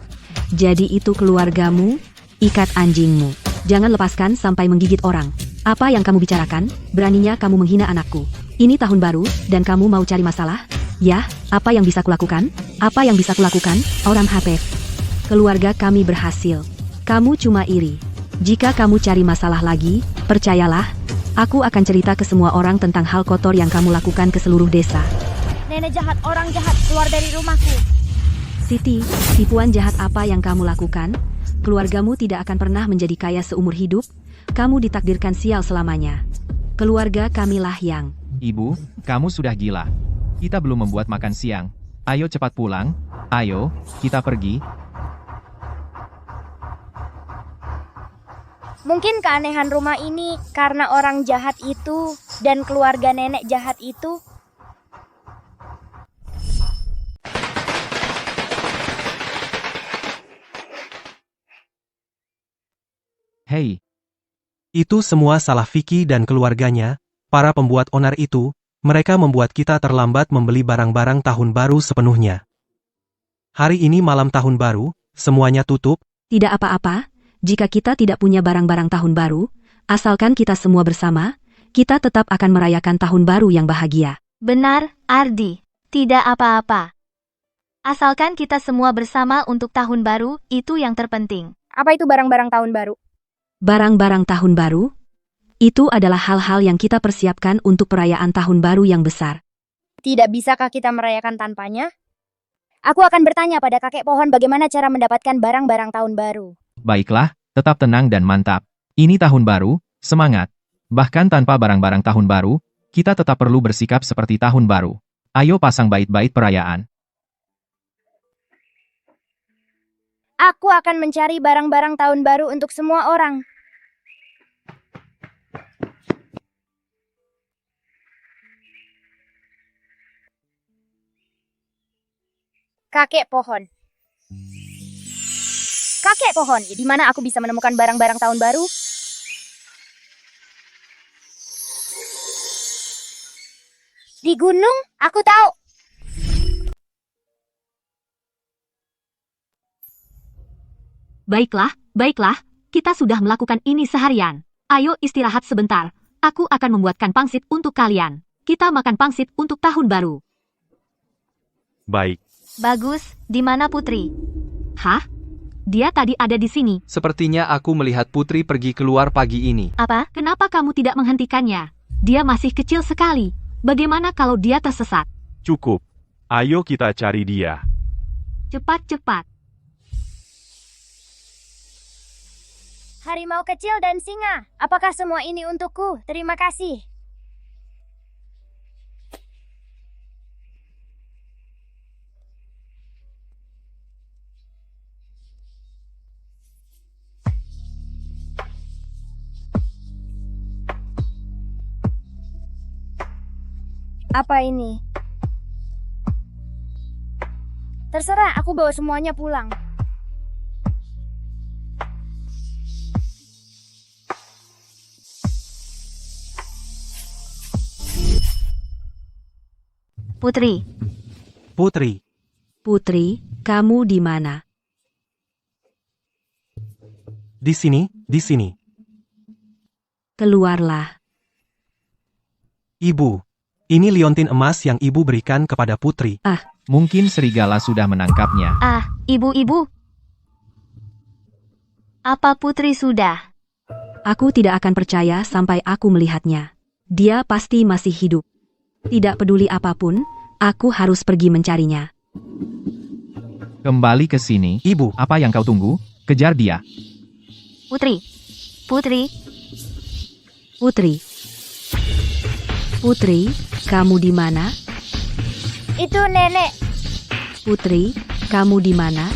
Jadi itu keluargamu, ikat anjingmu. Jangan lepaskan sampai menggigit orang. Apa yang kamu bicarakan? Beraninya kamu menghina anakku. Ini tahun baru, dan kamu mau cari masalah? Ya, apa yang bisa kulakukan? Apa yang bisa kulakukan? Orang HP. Keluarga kami berhasil. Kamu cuma iri. Jika kamu cari masalah lagi, percayalah, aku akan cerita ke semua orang tentang hal kotor yang kamu lakukan ke seluruh desa. Nenek jahat, orang jahat, keluar dari rumahku. Siti, tipuan jahat apa yang kamu lakukan? Keluargamu tidak akan pernah menjadi kaya seumur hidup. Kamu ditakdirkan sial selamanya. Keluarga kamilah yang... Ibu, kamu sudah gila. Kita belum membuat makan siang. Ayo cepat pulang. Ayo, kita pergi. Mungkin keanehan rumah ini karena orang jahat itu dan keluarga nenek jahat itu. Hei, Itu semua salah Vicky dan keluarganya, para pembuat onar itu, mereka membuat kita terlambat membeli barang-barang tahun baru sepenuhnya. Hari ini malam tahun baru, semuanya tutup. Tidak apa-apa, jika kita tidak punya barang-barang tahun baru, asalkan kita semua bersama, kita tetap akan merayakan tahun baru yang bahagia. Benar, Ardi. Tidak apa-apa. Asalkan kita semua bersama untuk tahun baru, itu yang terpenting. Apa itu barang-barang tahun baru? Barang-barang tahun baru? Itu adalah hal-hal yang kita persiapkan untuk perayaan tahun baru yang besar. Tidak bisakah kita merayakan tanpanya? Aku akan bertanya pada kakek pohon bagaimana cara mendapatkan barang-barang tahun baru. baiklah, tetap tenang dan mantap. Ini tahun baru, semangat. Bahkan tanpa barang-barang tahun baru, kita tetap perlu bersikap seperti tahun baru. Ayo pasang bait-bait perayaan. Aku akan mencari barang-barang tahun baru untuk semua orang. Kakek pohon. Kakek pohon, di mana aku bisa menemukan barang-barang tahun baru? Di gunung, aku tahu. Baiklah, kita sudah melakukan ini seharian. Ayo istirahat sebentar. Aku akan membuatkan pangsit untuk kalian. Kita makan pangsit untuk tahun baru. Baik, Bagus, di mana Putri? Hah? Dia tadi ada di sini. Sepertinya aku melihat Putri pergi keluar pagi ini. Apa? Kenapa kamu tidak menghentikannya? Dia masih kecil sekali. Bagaimana kalau dia tersesat? cukup. Ayo kita cari dia. Cepat-cepat. Harimau kecil dan singa, apakah semua ini untukku? Terima kasih. Apa ini? Terserah, aku bawa semuanya pulang. Putri, Putri, Putri, kamu di mana? di sini, di sini. Keluarlah. Ibu, ini liontin emas yang ibu berikan kepada Putri. Mungkin serigala sudah menangkapnya. ibu-ibu. Apa Putri sudah? Aku tidak akan percaya sampai aku melihatnya. Dia pasti masih hidup. Tidak peduli apapun, aku harus pergi mencarinya. Kembali ke sini. Ibu, Apa yang kau tunggu? Kejar dia. Putri. Putri, Putri. Putri, kamu di mana? Itu nenek. Putri, kamu di mana?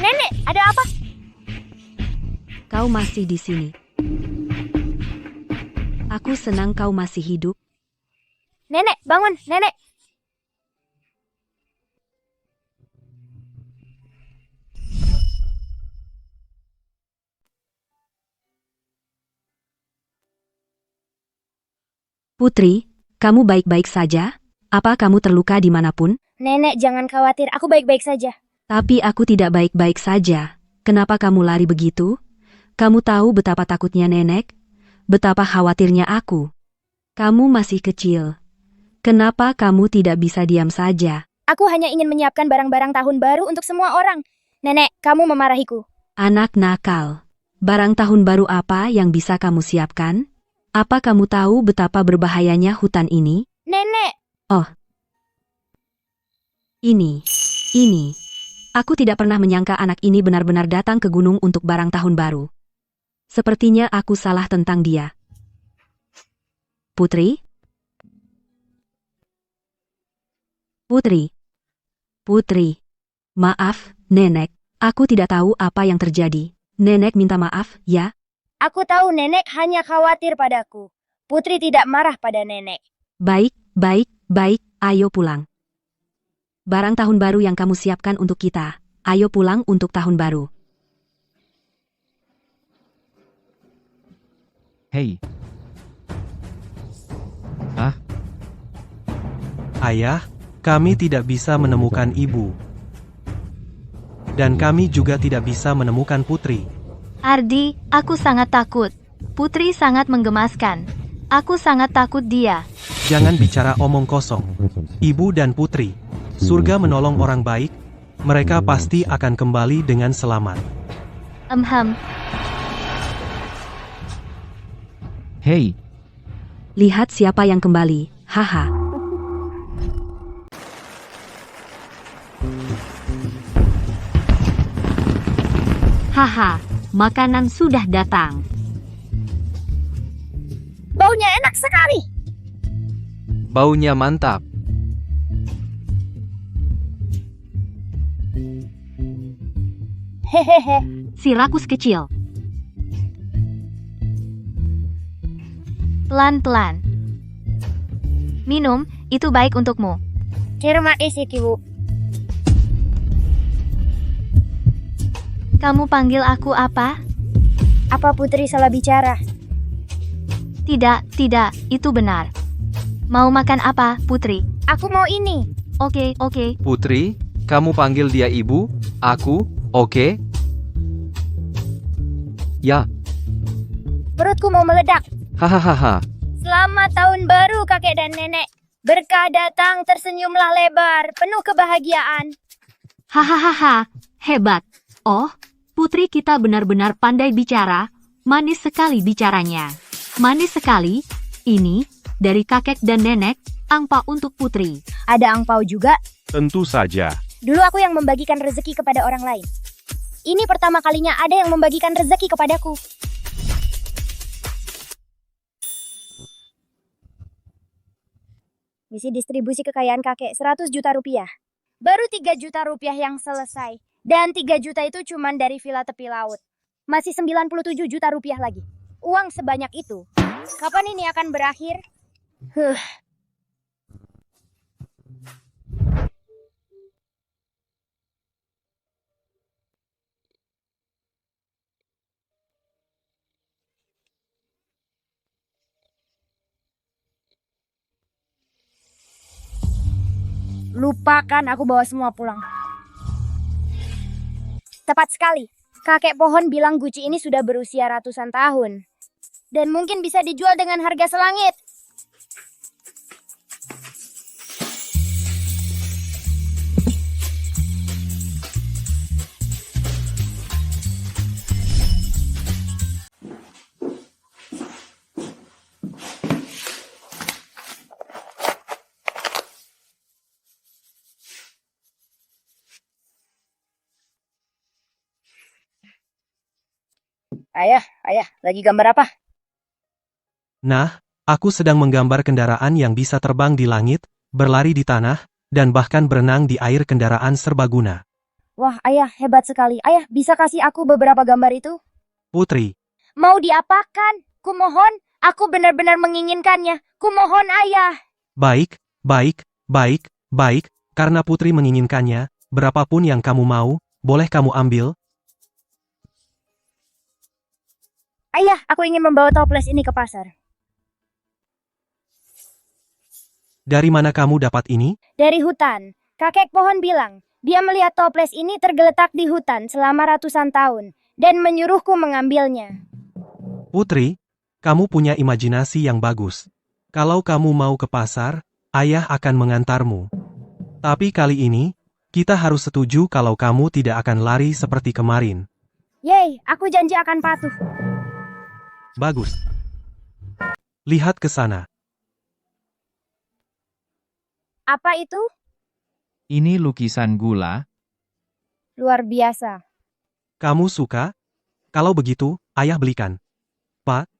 Nenek, ada apa? Kau masih di sini. Aku senang kau masih hidup. Nenek, bangun, nenek. Putri, kamu baik-baik saja? Apa kamu terluka dimanapun? Nenek, jangan khawatir, aku baik-baik saja. Tapi aku tidak baik-baik saja. Kenapa kamu lari begitu? Kamu tahu betapa takutnya nenek? Betapa khawatirnya aku. Kamu masih kecil. Kenapa kamu tidak bisa diam saja? Aku hanya ingin menyiapkan barang-barang tahun baru untuk semua orang. Nenek, kamu memarahiku. Anak nakal. Barang tahun baru apa yang bisa kamu siapkan? Apa kamu tahu betapa berbahayanya hutan ini? Nenek, Ini. Aku tidak pernah menyangka anak ini benar-benar datang ke gunung untuk barang tahun baru. Sepertinya aku salah tentang dia. Putri? Putri. Putri. Maaf, Nenek. Aku tidak tahu apa yang terjadi. Nenek minta maaf, ya? aku tahu nenek hanya khawatir padaku. Putri tidak marah pada nenek. Baik. Ayo pulang. Barang tahun baru yang kamu siapkan untuk kita. Ayo pulang untuk tahun baru. Hei. ayah, kami tidak bisa menemukan ibu. Dan kami juga tidak bisa menemukan Putri. Ardi, aku sangat takut. Putri sangat menggemaskan. Aku sangat takut dia. Jangan bicara omong kosong. Ibu dan Putri, surga menolong orang baik, mereka pasti akan kembali dengan selamat. Hei. Lihat siapa yang kembali. Haha. Haha, makanan sudah datang. Baunya enak sekali. Baunya mantap. Hehehe. Si rakus kecil. Pelan-pelan. Minum, itu baik untukmu. Terima kasih, Ibu. Kamu panggil aku apa? Apa Putri salah bicara? Tidak, itu benar. Mau makan apa, Putri? Aku mau ini. Oke. Putri, kamu panggil dia ibu, aku, oke? Ya, Perutku mau meledak. hahaha. Selamat tahun baru kakek dan nenek. Berkah datang, tersenyumlah lebar, penuh kebahagiaan. Hahaha, hebat. Oh, putri kita benar-benar pandai bicara. Manis sekali bicaranya. Manis sekali. Ini, dari kakek dan nenek, angpau untuk putri. Ada angpau juga. Tentu saja. Dulu aku yang membagikan rezeki kepada orang lain. Ini pertama kalinya ada yang membagikan rezeki kepadaku. Misi distribusi kekayaan kakek 100 juta rupiah. Baru 3 juta rupiah yang selesai. Dan 3 juta itu cuman dari villa tepi laut. Masih 97 juta rupiah lagi. Uang sebanyak itu. Kapan ini akan berakhir? Lupakan, aku bawa semua pulang. Tepat sekali. Kakek pohon bilang guci ini sudah berusia ratusan tahun. Dan mungkin bisa dijual dengan harga selangit. Ayah, lagi gambar apa? Nah, aku sedang menggambar kendaraan yang bisa terbang di langit, berlari di tanah, dan bahkan berenang di air kendaraan serbaguna. Wah, ayah, hebat sekali. Ayah, bisa kasih aku beberapa gambar itu? Putri, Mau diapakan? Kumohon, aku benar-benar menginginkannya. Kumohon, ayah. baik, karena Putri menginginkannya, berapapun yang kamu mau, boleh kamu ambil. Ayah, aku ingin membawa toples ini ke pasar. Dari mana kamu dapat ini? Dari hutan. Kakek pohon bilang, dia melihat toples ini tergeletak di hutan selama ratusan tahun dan menyuruhku mengambilnya. Putri, kamu punya imajinasi yang bagus. Kalau kamu mau ke pasar, ayah akan mengantarmu. Tapi kali ini, kita harus setuju kalau kamu tidak akan lari seperti kemarin. Yeay, aku janji akan patuh. Bagus. Lihat ke sana. Apa itu? Ini lukisan gula. Luar biasa. Kamu suka? Kalau begitu, ayah belikan. Pak?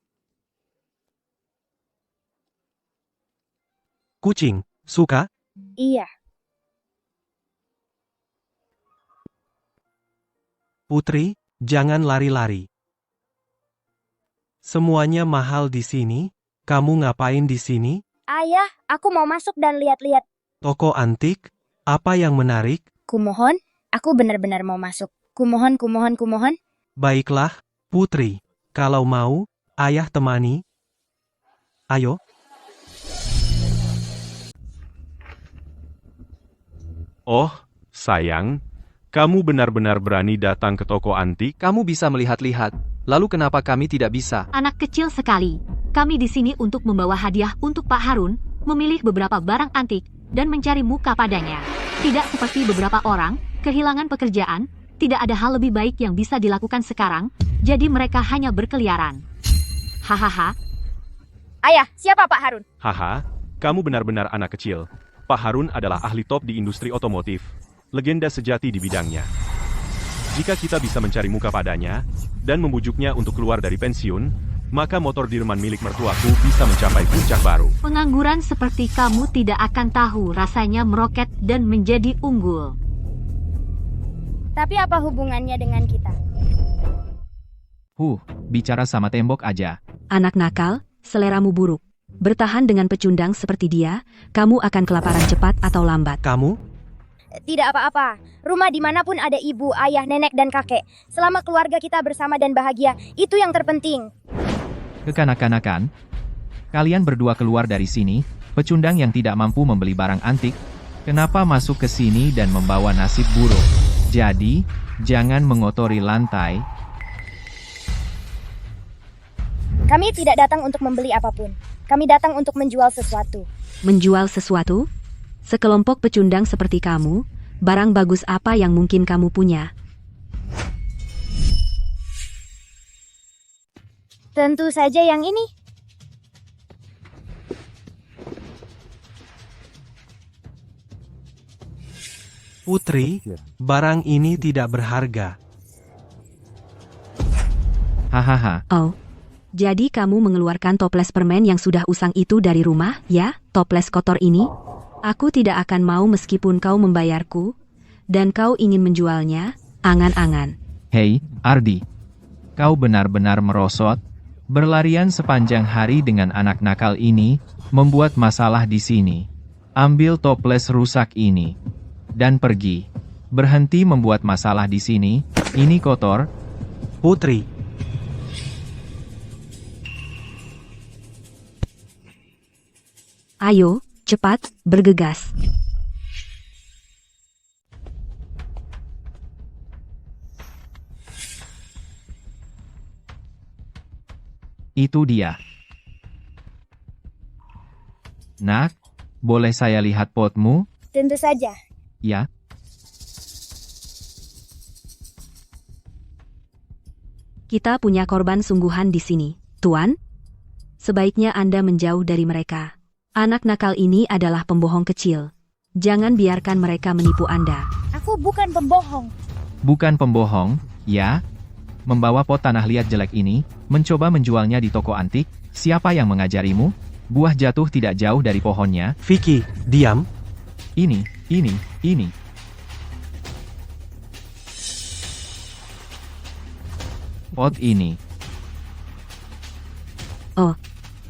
Kucing, suka? Iya. Putri, jangan lari-lari. Semuanya mahal di sini. Kamu ngapain di sini? Ayah, aku mau masuk dan lihat-lihat. Toko antik? Apa yang menarik? Kumohon, aku benar-benar mau masuk. Kumohon. Baiklah, Putri. Kalau mau, ayah temani. Ayo. Oh, sayang. Kamu benar-benar berani datang ke toko antik? Kamu bisa melihat-lihat. Lalu kenapa kami tidak bisa? Anak kecil sekali. Kami di sini untuk membawa hadiah untuk Pak Harun, memilih beberapa barang antik, dan mencari muka padanya. Tidak seperti beberapa orang, kehilangan pekerjaan, tidak ada hal lebih baik yang bisa dilakukan sekarang, jadi mereka hanya berkeliaran. Hahaha. Ayah, siapa Pak Harun? Haha, kamu benar-benar anak kecil. Pak Harun adalah ahli top di industri otomotif. Legenda sejati di bidangnya. Jika kita bisa mencari muka padanya, dan membujuknya untuk keluar dari pensiun, maka motor dirman milik mertuaku bisa mencapai puncak baru. Pengangguran seperti kamu tidak akan tahu rasanya meroket dan menjadi unggul. Tapi apa hubungannya dengan kita? Bicara sama tembok aja. Anak nakal, seleramu buruk. Bertahan dengan pecundang seperti dia, kamu akan kelaparan cepat atau lambat. Kamu? Tidak apa-apa. Rumah dimanapun ada ibu, ayah, nenek, dan kakek. Selama keluarga kita bersama dan bahagia, itu yang terpenting. Kekanak-kanakan? Kalian berdua keluar dari sini, pecundang yang tidak mampu membeli barang antik. Kenapa masuk ke sini dan membawa nasib buruk? Jadi, jangan mengotori lantai. Kami tidak datang untuk membeli apapun. Kami datang untuk menjual sesuatu. Menjual sesuatu? Sekelompok pecundang seperti kamu, barang bagus apa yang mungkin kamu punya? Tentu saja yang ini. Putri, barang ini tidak berharga. Hahaha. Oh, jadi kamu mengeluarkan toples permen yang sudah usang itu dari rumah, ya? Toples kotor ini? Aku tidak akan mau meskipun kau membayarku, dan kau ingin menjualnya, angan-angan. Hei, Ardi. Kau benar-benar merosot. Berlarian sepanjang hari dengan anak nakal ini, membuat masalah di sini. Ambil toples rusak ini. Dan pergi. Berhenti membuat masalah di sini, ini kotor. Putri, Ayo, cepat, bergegas. Itu dia. Nak, boleh saya lihat potmu? Tentu saja. Ya. Kita punya korban sungguhan di sini, Tuan. Sebaiknya Anda menjauh dari mereka. Anak nakal ini adalah pembohong kecil. Jangan biarkan mereka menipu Anda. Aku bukan pembohong. Bukan pembohong, ya? Membawa pot tanah liat jelek ini, mencoba menjualnya di toko antik, siapa yang mengajarimu? Buah jatuh tidak jauh dari pohonnya. Vicky, diam. Ini. Pot ini. Oh,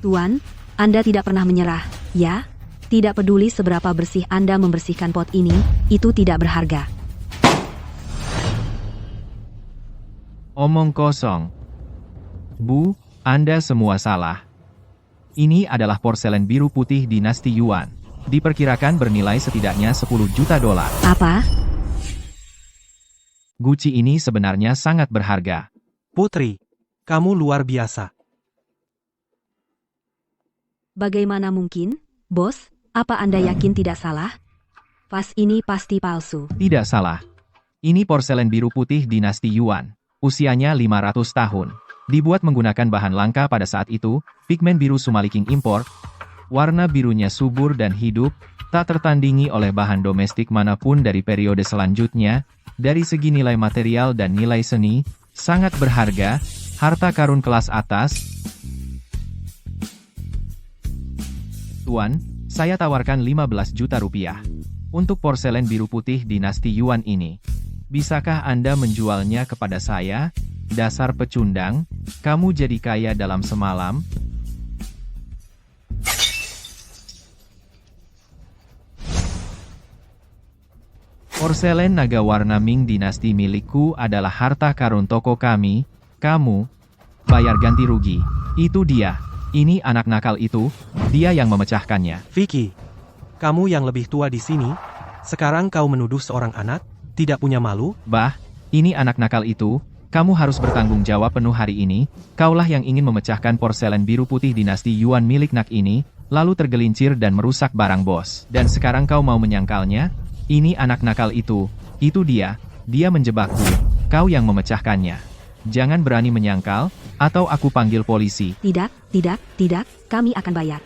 Tuan, Anda tidak pernah menyerah, ya? Tidak peduli seberapa bersih Anda membersihkan pot ini, itu tidak berharga. Omong kosong. Bu, Anda semua salah. Ini adalah porselen biru putih dinasti Yuan. Diperkirakan bernilai setidaknya 10 juta dolar. Apa? Gucci ini sebenarnya sangat berharga. Putri, kamu luar biasa. Bagaimana mungkin, Bos? Apa Anda yakin tidak salah? Vas ini pasti palsu. Tidak salah. Ini porselen biru putih dinasti Yuan. Usianya 500 tahun. Dibuat menggunakan bahan langka pada saat itu, pigmen biru Sumaliking impor. Warna birunya subur dan hidup, tak tertandingi oleh bahan domestik manapun dari periode selanjutnya. Dari segi nilai material dan nilai seni, sangat berharga, harta karun kelas atas. Tuan, saya tawarkan 15 juta rupiah. Untuk porselen biru putih dinasti Yuan ini. Bisakah Anda menjualnya kepada saya? Dasar pecundang, kamu jadi kaya dalam semalam. Porselen naga warna Ming dinasti milikku adalah harta karun toko kami. Kamu bayar ganti rugi. Itu dia. Ini anak nakal itu, dia yang memecahkannya. Vicky, kamu yang lebih tua di sini, sekarang kau menuduh seorang anak, tidak punya malu? Bah, ini anak nakal itu, kamu harus bertanggung jawab penuh hari ini. Kaulah yang ingin memecahkan porselen biru putih dinasti Yuan milik Nak ini, lalu tergelincir dan merusak barang bos. Dan sekarang kau mau menyangkalnya? Ini anak nakal itu dia menjebakku, kau yang memecahkannya. Jangan berani menyangkal, atau aku panggil polisi. Tidak, kami akan bayar.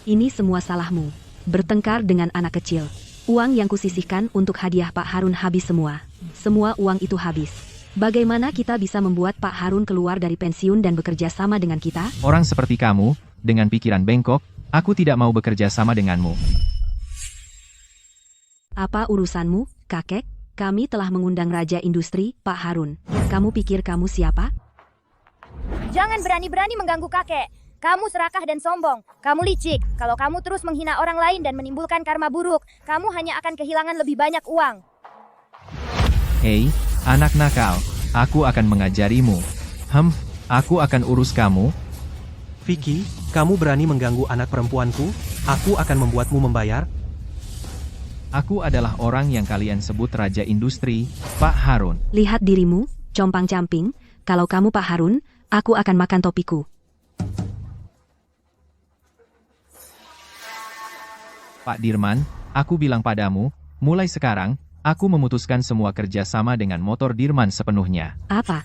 Ini semua salahmu. Bertengkar dengan anak kecil. Uang yang kusisihkan untuk hadiah Pak Harun habis semua. Semua uang itu habis. Bagaimana kita bisa membuat Pak Harun keluar dari pensiun dan bekerja sama dengan kita? Orang seperti kamu, dengan pikiran bengkok, aku tidak mau bekerja sama denganmu. Apa urusanmu, kakek? Kami telah mengundang Raja Industri, Pak Harun. Kamu pikir kamu siapa? Jangan berani-berani mengganggu kakek. Kamu serakah dan sombong. Kamu licik. Kalau kamu terus menghina orang lain dan menimbulkan karma buruk, kamu hanya akan kehilangan lebih banyak uang. Hei, anak nakal, aku akan mengajarimu. Aku akan urus kamu. Vicky, kamu berani mengganggu anak perempuanku? Aku akan membuatmu membayar. Aku adalah orang yang kalian sebut Raja Industri, Pak Harun. Lihat dirimu, compang-camping. Kalau kamu Pak Harun, aku akan makan topiku. Pak Dirman, aku bilang padamu, mulai sekarang, aku memutuskan semua kerja sama dengan motor Dirman sepenuhnya. Apa?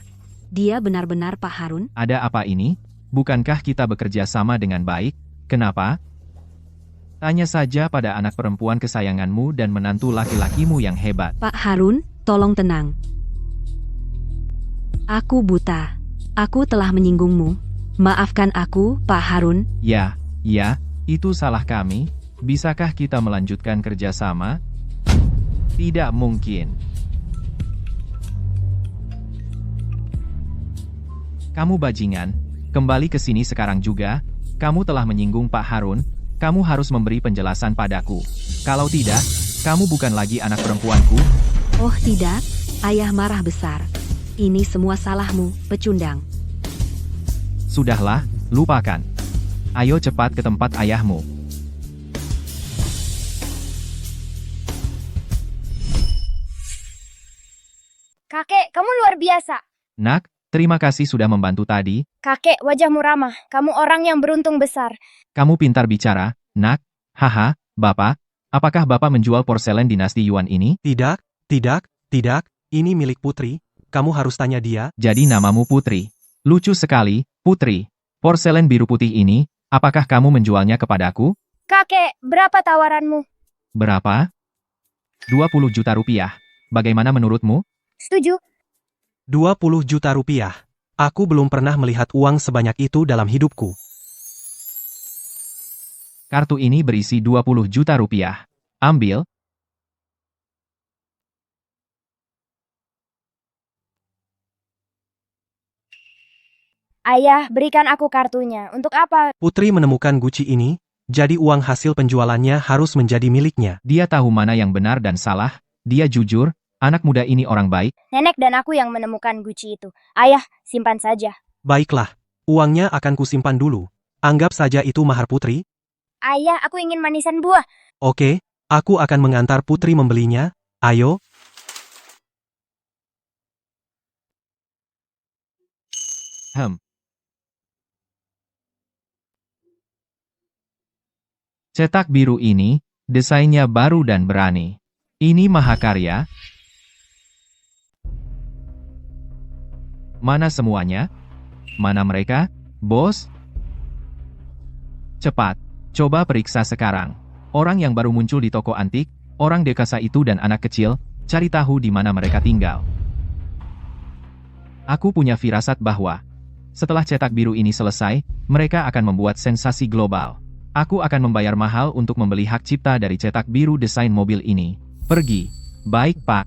Dia benar-benar Pak Harun? Ada apa ini? Bukankah kita bekerja sama dengan baik? Kenapa? Tanya saja pada anak perempuan kesayanganmu dan menantu laki-lakimu yang hebat. Pak Harun, tolong tenang. Aku buta. Aku telah menyinggungmu. Maafkan aku, Pak Harun. Ya, itu salah kami. Bisakah kita melanjutkan kerjasama? Tidak mungkin. Kamu bajingan, kembali ke sini sekarang juga. Kamu telah menyinggung Pak Harun. Kamu harus memberi penjelasan padaku. Kalau tidak, kamu bukan lagi anak perempuanku. Oh tidak, ayah marah besar. Ini semua salahmu, pecundang. Sudahlah, lupakan. Ayo cepat ke tempat ayahmu. Kakek, kamu luar biasa. Nak, terima kasih sudah membantu tadi. Kakek, wajahmu ramah. Kamu orang yang beruntung besar. Kamu pintar bicara, Nak. Haha, Bapak. Apakah Bapak menjual porselen dinasti Yuan ini? Tidak. Ini milik Putri. Kamu harus tanya dia. Jadi namamu Putri. Lucu sekali, Putri. Porselen biru putih ini, apakah kamu menjualnya kepadaku? Kakek, berapa tawaranmu? Berapa? 20 juta rupiah. Bagaimana menurutmu? Setuju. 20 juta rupiah. Aku belum pernah melihat uang sebanyak itu dalam hidupku. Kartu ini berisi 20 juta rupiah. Ambil. Ayah, berikan aku kartunya. Untuk apa? Putri menemukan Gucci ini, jadi uang hasil penjualannya harus menjadi miliknya. Dia tahu mana yang benar dan salah. Dia jujur, anak muda ini orang baik. Nenek dan aku yang menemukan Gucci itu. Ayah, simpan saja. Baiklah, uangnya akan kusimpan dulu. Anggap saja itu mahar Putri. Ayah, aku ingin manisan buah. Oke, aku akan mengantar Putri membelinya. Ayo. Cetak biru ini, desainnya baru dan berani. Ini mahakarya. Mana semuanya? Mana mereka, bos? Cepat, coba periksa sekarang. Orang yang baru muncul di toko antik, orang dewasa itu dan anak kecil, cari tahu di mana mereka tinggal. Aku punya firasat bahwa, setelah cetak biru ini selesai, mereka akan membuat sensasi global. Aku akan membayar mahal untuk membeli hak cipta dari cetak biru desain mobil ini. Pergi. Baik, Pak.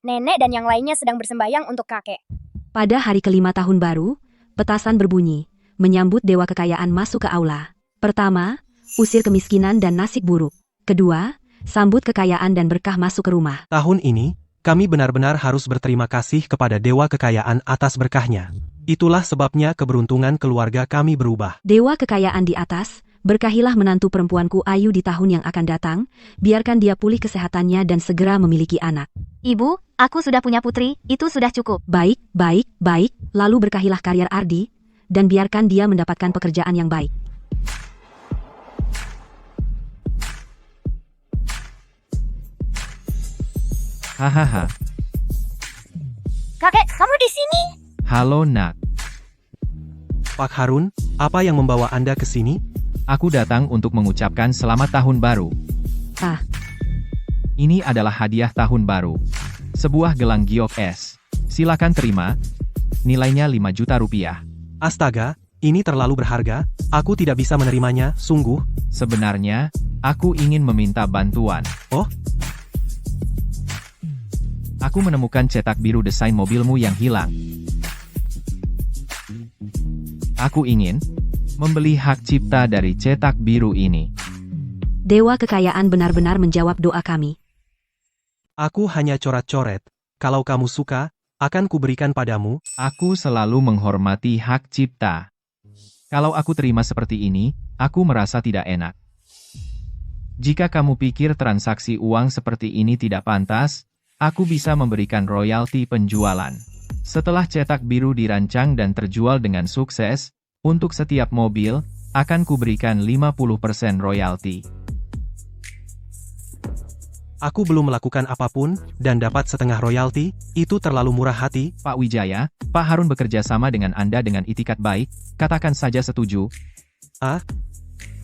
Nenek dan yang lainnya sedang bersembayang untuk kakek. Pada hari kelima tahun baru, petasan berbunyi, menyambut dewa kekayaan masuk ke aula. Pertama, usir kemiskinan dan nasib buruk. Kedua, sambut kekayaan dan berkah masuk ke rumah. Tahun ini, kami benar-benar harus berterima kasih kepada dewa kekayaan atas berkahnya. Itulah sebabnya keberuntungan keluarga kami berubah. Dewa kekayaan di atas, berkahilah menantu perempuanku Ayu di tahun yang akan datang, biarkan dia pulih kesehatannya dan segera memiliki anak. Ibu, aku sudah punya putri, itu sudah cukup. Baik, lalu berkahilah karier Ardi, dan biarkan dia mendapatkan pekerjaan yang baik. Hahaha. Kakek, kamu di sini? Halo, Nak. Pak Harun, apa yang membawa Anda ke sini? Aku datang untuk mengucapkan selamat tahun baru. Ah, Ini adalah hadiah tahun baru. Sebuah gelang giok es. Silakan terima. Nilainya 5 juta rupiah. Astaga, ini terlalu berharga. Aku tidak bisa menerimanya, sungguh. Sebenarnya, aku ingin meminta bantuan. Oh? Aku menemukan cetak biru desain mobilmu yang hilang. Aku ingin membeli hak cipta dari cetak biru ini. dewa kekayaan benar-benar menjawab doa kami. Aku hanya coret-coret. Kalau kamu suka, akan kuberikan padamu. Aku selalu menghormati hak cipta. Kalau aku terima seperti ini, aku merasa tidak enak. Jika kamu pikir transaksi uang seperti ini tidak pantas, aku bisa memberikan royalti penjualan. Setelah cetak biru dirancang dan terjual dengan sukses, untuk setiap mobil, akan kuberikan 50% royalti. Aku belum melakukan apapun, dan dapat setengah royalti, itu terlalu murah hati. Pak Wijaya, Pak Harun bekerja sama dengan Anda dengan itikat baik, katakan saja setuju.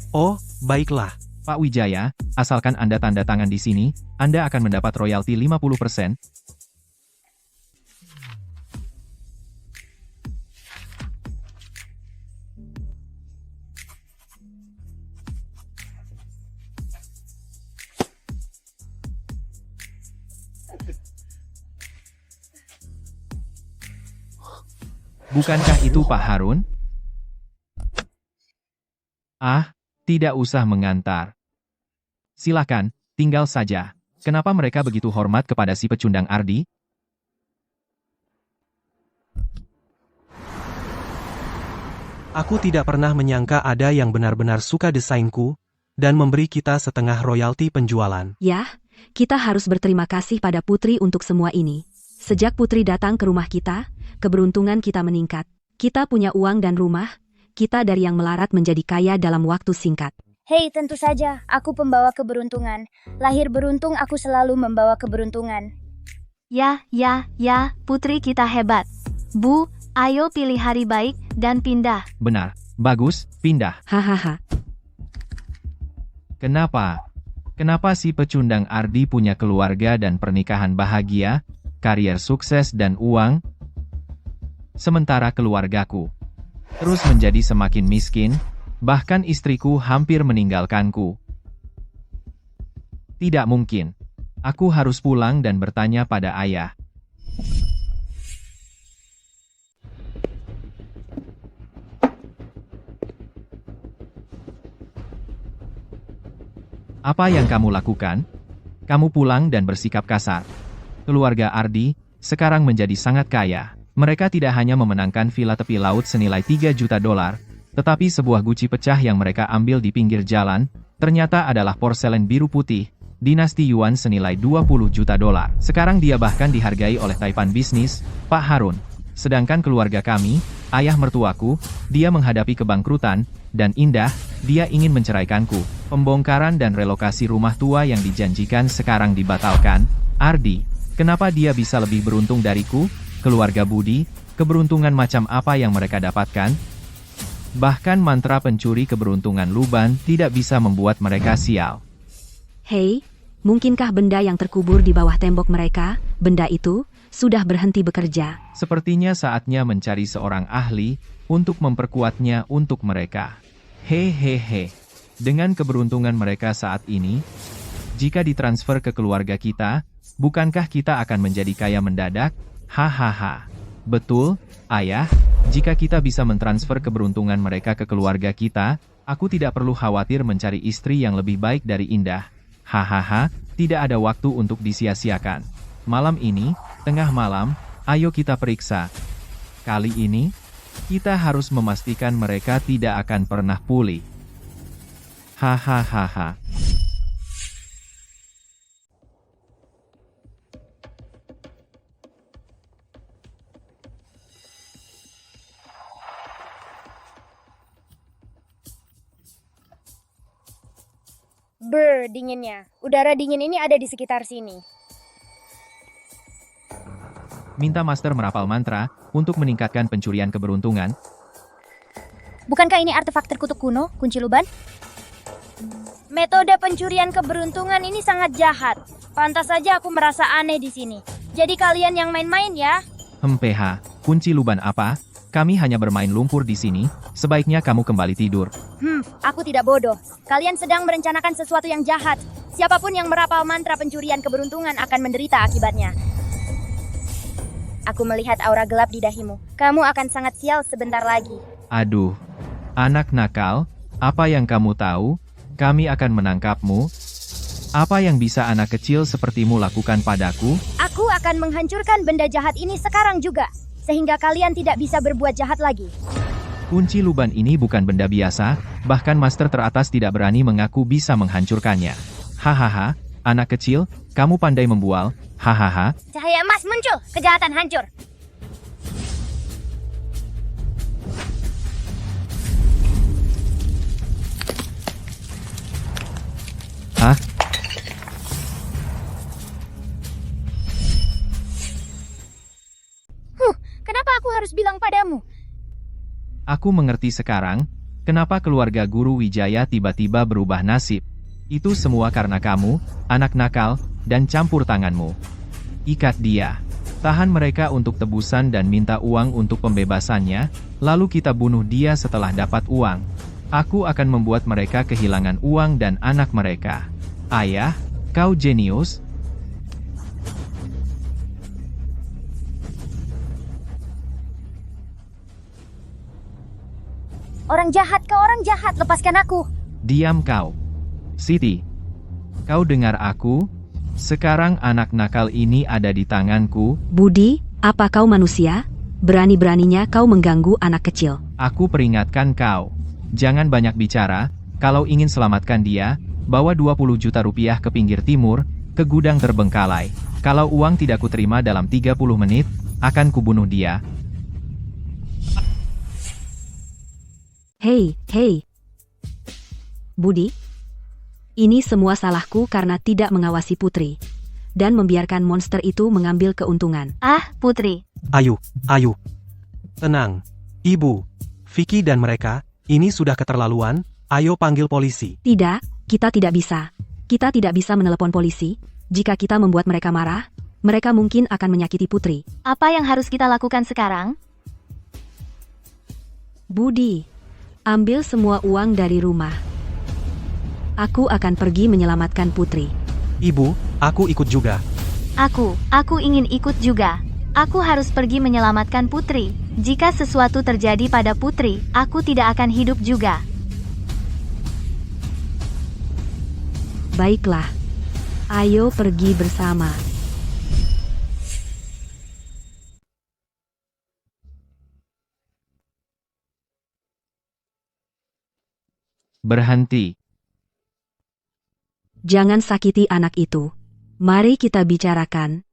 Oh, baiklah. Pak Wijaya, asalkan Anda tanda tangan di sini, Anda akan mendapat royalti 50%. Bukankah itu Pak Harun? Tidak usah mengantar. Silakan, tinggal saja. Kenapa mereka begitu hormat kepada si pecundang Ardi? Aku tidak pernah menyangka ada yang benar-benar suka desainku, dan memberi kita setengah royalti penjualan. Ya, kita harus berterima kasih pada Putri untuk semua ini. Sejak Putri datang ke rumah kita, keberuntungan kita meningkat. Kita punya uang dan rumah, kita dari yang melarat menjadi kaya dalam waktu singkat. Hei, tentu saja, aku pembawa keberuntungan. Lahir beruntung, aku selalu membawa keberuntungan. Ya, putri kita hebat. Bu, ayo pilih hari baik dan pindah. Benar, bagus, pindah. Hahaha. Kenapa si pecundang Ardi punya keluarga dan pernikahan bahagia, karier sukses dan uang? Sementara keluargaku terus menjadi semakin miskin, bahkan istriku hampir meninggalkanku. Tidak mungkin. Aku harus pulang dan bertanya pada ayah. Apa yang kamu lakukan? Kamu pulang dan bersikap kasar. Keluarga Ardi sekarang menjadi sangat kaya. Mereka tidak hanya memenangkan villa tepi laut senilai 3 juta dolar, tetapi sebuah guci pecah yang mereka ambil di pinggir jalan, ternyata adalah porselen biru putih, dinasti Yuan senilai 20 juta dolar. Sekarang dia bahkan dihargai oleh Taipan Bisnis, Pak Harun. Sedangkan keluarga kami, ayah mertuaku, dia menghadapi kebangkrutan, dan Indah, dia ingin menceraikanku. Pembongkaran dan relokasi rumah tua yang dijanjikan sekarang dibatalkan. Ardi, kenapa dia bisa lebih beruntung dariku? Keluarga Budi, keberuntungan macam apa yang mereka dapatkan? Bahkan mantra pencuri keberuntungan Luban tidak bisa membuat mereka sial. Hei, mungkinkah benda yang terkubur di bawah tembok mereka, benda itu, sudah berhenti bekerja? Sepertinya saatnya mencari seorang ahli, untuk memperkuatnya untuk mereka. Hehehe. Dengan keberuntungan mereka saat ini, jika ditransfer ke keluarga kita, bukankah kita akan menjadi kaya mendadak? Hahaha. Betul, ayah, jika kita bisa mentransfer keberuntungan mereka ke keluarga kita, aku tidak perlu khawatir mencari istri yang lebih baik dari Indah. Hahaha, tidak ada waktu untuk disia-siakan. Malam ini, tengah malam, ayo kita periksa. Kali ini, kita harus memastikan mereka tidak akan pernah pulih. Hahaha. Dinginnya. Udara dingin ini ada di sekitar sini. Minta master merapal mantra, untuk meningkatkan pencurian keberuntungan. Bukankah ini artefak terkutuk kuno, kunci Luban? Metode pencurian keberuntungan ini sangat jahat. Pantas saja aku merasa aneh di sini. Jadi kalian yang main-main ya? PH, kunci Luban apa? Kami hanya bermain lumpur di sini, sebaiknya kamu kembali tidur. Aku tidak bodoh. Kalian sedang merencanakan sesuatu yang jahat. Siapapun yang merapal mantra pencurian keberuntungan akan menderita akibatnya. Aku melihat aura gelap di dahimu. Kamu akan sangat sial sebentar lagi. Aduh, anak nakal, apa yang kamu tahu? Kami akan menangkapmu. Apa yang bisa anak kecil sepertimu lakukan padaku? Aku akan menghancurkan benda jahat ini sekarang juga, sehingga kalian tidak bisa berbuat jahat lagi. Kunci luban ini bukan benda biasa, bahkan master teratas tidak berani mengaku bisa menghancurkannya. Hahaha, anak kecil, kamu pandai membual, hahaha. Cahaya emas muncul, kejahatan hancur. Hah? Kenapa aku harus bilang padamu? Aku mengerti sekarang, kenapa keluarga Guru Wijaya tiba-tiba berubah nasib. Itu semua karena kamu, anak nakal, dan campur tanganmu. Ikat dia. Tahan mereka untuk tebusan dan minta uang untuk pembebasannya, lalu kita bunuh dia setelah dapat uang. Aku akan membuat mereka kehilangan uang dan anak mereka. Ayah, kau jenius. Orang jahat, kau orang jahat, lepaskan aku. Diam kau. Siti. Kau dengar aku? Sekarang anak nakal ini ada di tanganku. Budi, apa kau manusia? Berani-beraninya kau mengganggu anak kecil. Aku peringatkan kau. Jangan banyak bicara, kalau ingin selamatkan dia, bawa 20 juta rupiah ke pinggir timur, ke gudang terbengkalai. Kalau uang tidak kuterima dalam 30 menit, akan kubunuh dia. Hei, hei. Budi, ini semua salahku karena tidak mengawasi Putri dan membiarkan monster itu mengambil keuntungan. Ah, Putri. Ayo, ayo. Tenang. Ibu, Vicky dan mereka, ini sudah keterlaluan, ayo panggil polisi. Tidak, kita tidak bisa. Kita tidak bisa menelepon polisi. Jika kita membuat mereka marah, mereka mungkin akan menyakiti Putri. Apa yang harus kita lakukan sekarang? Budi, ambil semua uang dari rumah. Aku akan pergi menyelamatkan Putri. Ibu, aku ikut juga. Aku ingin ikut juga. Aku harus pergi menyelamatkan Putri. Jika sesuatu terjadi pada Putri, aku tidak akan hidup juga. Baiklah. Ayo pergi bersama. Berhenti. Jangan sakiti anak itu. Mari kita bicarakan.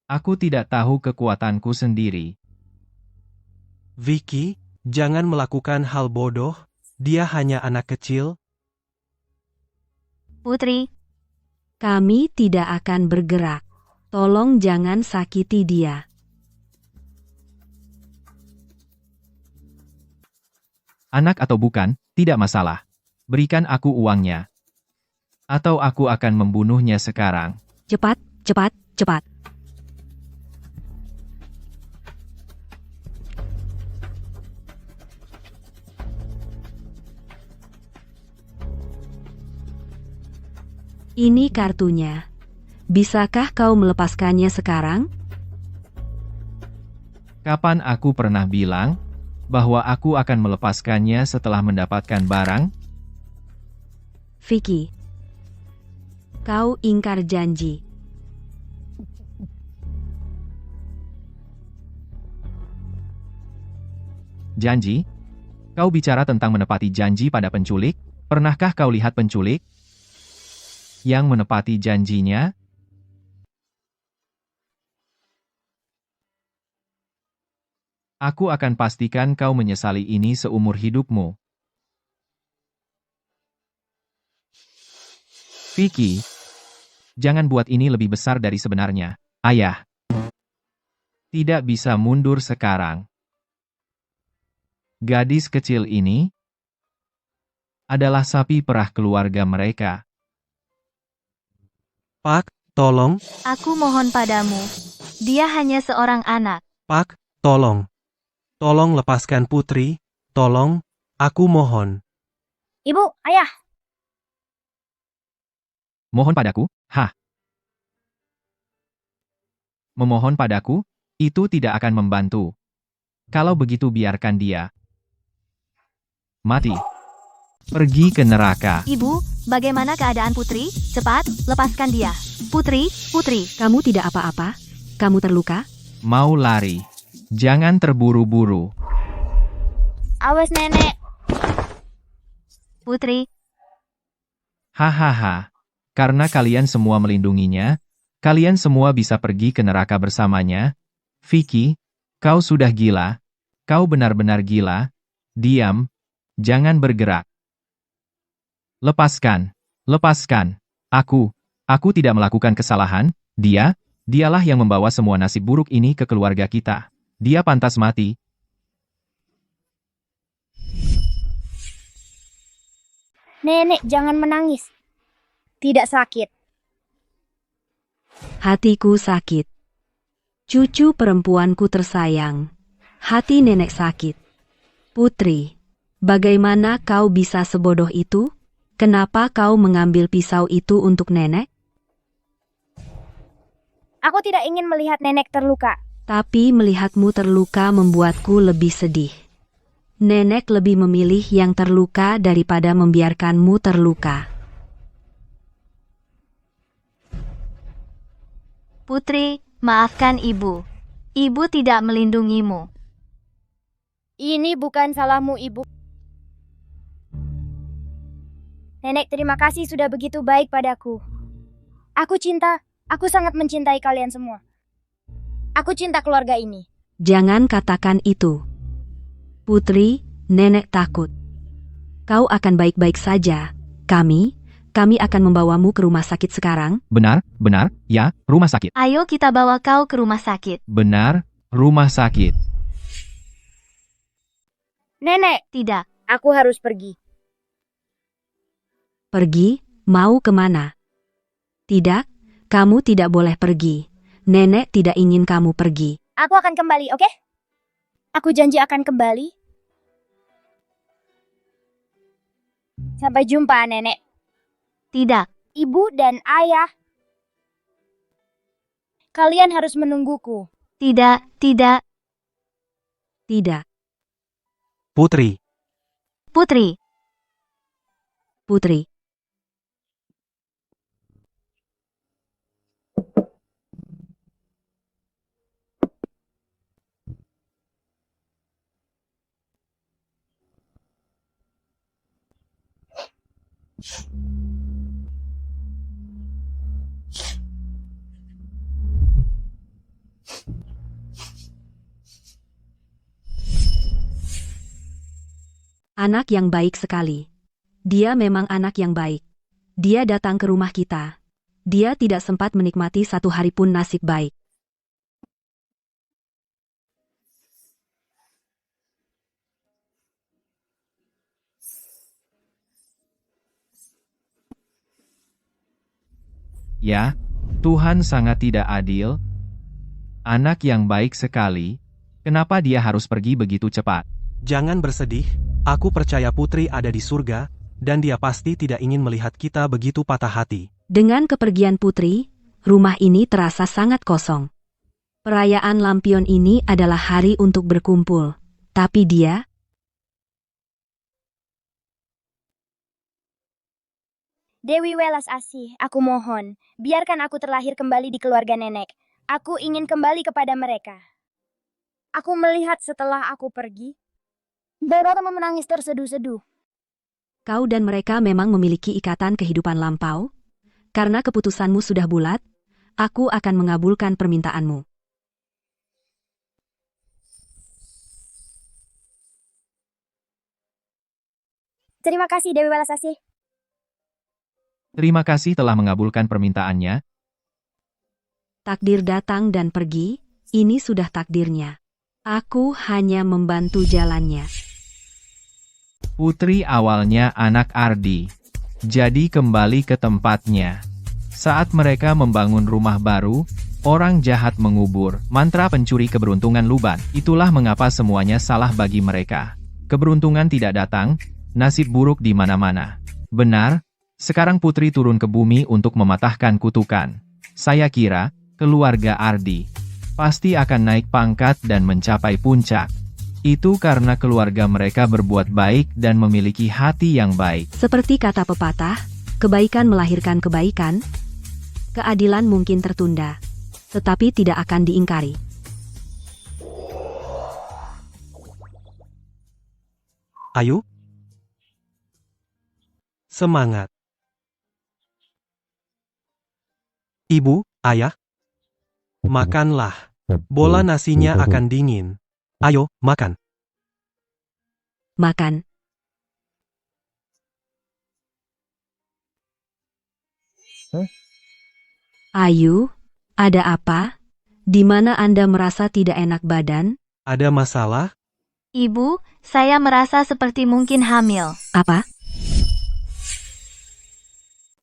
Aku tidak tahu kekuatanku sendiri. Vicky, jangan melakukan hal bodoh, dia hanya anak kecil. Putri, Kami tidak akan bergerak. Tolong jangan sakiti dia. Anak atau bukan, tidak masalah. Berikan aku uangnya. Atau aku akan membunuhnya sekarang. Cepat, cepat, cepat. Ini kartunya. Bisakah kau melepaskannya sekarang? Kapan aku pernah bilang bahwa aku akan melepaskannya setelah mendapatkan barang? Vicky, kau ingkar janji. Janji? Kau bicara tentang menepati janji pada penculik? Pernahkah kau lihat penculik yang menepati janjinya? Aku akan pastikan kau menyesali ini seumur hidupmu. Vicky, jangan buat ini lebih besar dari sebenarnya. Ayah, tidak bisa mundur sekarang. Gadis kecil ini adalah sapi perah keluarga mereka. Pak, tolong. aku mohon padamu. Dia hanya seorang anak. Pak, tolong. Tolong lepaskan Putri, tolong, aku mohon. Ibu, ayah. Mohon padaku? Hah? Memohon padaku? Itu tidak akan membantu. Kalau begitu biarkan dia mati. Pergi ke neraka. Ibu, bagaimana keadaan Putri? Cepat, lepaskan dia. Putri, Putri, Kamu tidak apa-apa? Kamu terluka? Mau lari. Jangan terburu-buru. Awas nenek. Putri, Hahaha. Karena kalian semua melindunginya, kalian semua bisa pergi ke neraka bersamanya. Vicky, kau sudah gila. Kau benar-benar gila. Diam. Jangan bergerak. Lepaskan. Lepaskan. Aku tidak melakukan kesalahan. Dialah yang membawa semua nasib buruk ini ke keluarga kita. Dia pantas mati. Nenek, jangan menangis. Tidak sakit. Hatiku sakit. Cucu perempuanku tersayang. Hati nenek sakit. Putri, bagaimana kau bisa sebodoh itu? Kenapa kau mengambil pisau itu untuk nenek? Aku tidak ingin melihat nenek terluka. Tapi melihatmu terluka membuatku lebih sedih. Nenek lebih memilih yang terluka daripada membiarkanmu terluka. Putri, maafkan ibu. Ibu tidak melindungimu. Ini bukan salahmu, Ibu. Nenek, terima kasih sudah begitu baik padaku. Aku sangat mencintai kalian semua. Aku cinta keluarga ini. Jangan katakan itu. Putri, nenek takut. Kau akan baik-baik saja. Kami akan membawamu ke rumah sakit sekarang. Benar, ya, rumah sakit. Ayo kita bawa kau ke rumah sakit. Benar, rumah sakit. Nenek, Tidak, aku harus pergi. Pergi? Mau kemana? Tidak, kamu tidak boleh pergi. Nenek tidak ingin kamu pergi. Aku akan kembali, oke? Aku janji akan kembali. Sampai jumpa, Nenek. tidak. Ibu dan ayah. Kalian harus menungguku. Tidak. Tidak, Putri, Putri, Putri. Anak yang baik sekali. Dia memang anak yang baik. Dia datang ke rumah kita. Dia tidak sempat menikmati satu hari pun nasib baik. Ya, Tuhan sangat tidak adil. Anak yang baik sekali. Kenapa dia harus pergi begitu cepat? jangan bersedih. Aku percaya Putri ada di surga, dan dia pasti tidak ingin melihat kita begitu patah hati. Dengan kepergian Putri, rumah ini terasa sangat kosong. Perayaan lampion ini adalah hari untuk berkumpul. Tapi dia, Dewi Welas Asih, aku mohon, biarkan aku terlahir kembali di keluarga nenek. Aku ingin kembali kepada mereka. Aku melihat setelah aku pergi, Dorota menangis terseduh-seduh. kau dan mereka memang memiliki ikatan kehidupan lampau. Karena keputusanmu sudah bulat, aku akan mengabulkan permintaanmu. Terima kasih Dewi Welas Asih. Terima kasih telah mengabulkan permintaannya. Takdir datang dan pergi, ini sudah takdirnya. Aku hanya membantu jalannya. Putri awalnya anak Ardi. Jadi kembali ke tempatnya. Saat mereka membangun rumah baru, orang jahat mengubur mantra pencuri keberuntungan Luban. Itulah mengapa semuanya salah bagi mereka. Keberuntungan tidak datang, nasib buruk di mana-mana. Benar, sekarang Putri turun ke bumi untuk mematahkan kutukan. Saya kira, keluarga Ardi pasti akan naik pangkat dan mencapai puncak. Itu karena keluarga mereka berbuat baik dan memiliki hati yang baik. Seperti kata pepatah, kebaikan melahirkan kebaikan. Keadilan mungkin tertunda, tetapi tidak akan diingkari. Ayo. Semangat. Ibu, ayah. Makanlah. Bola nasinya akan dingin. Ayo, makan. Makan. Ayu, ada apa? Di mana Anda merasa tidak enak badan? Ada masalah? Ibu, saya merasa seperti mungkin hamil. Apa?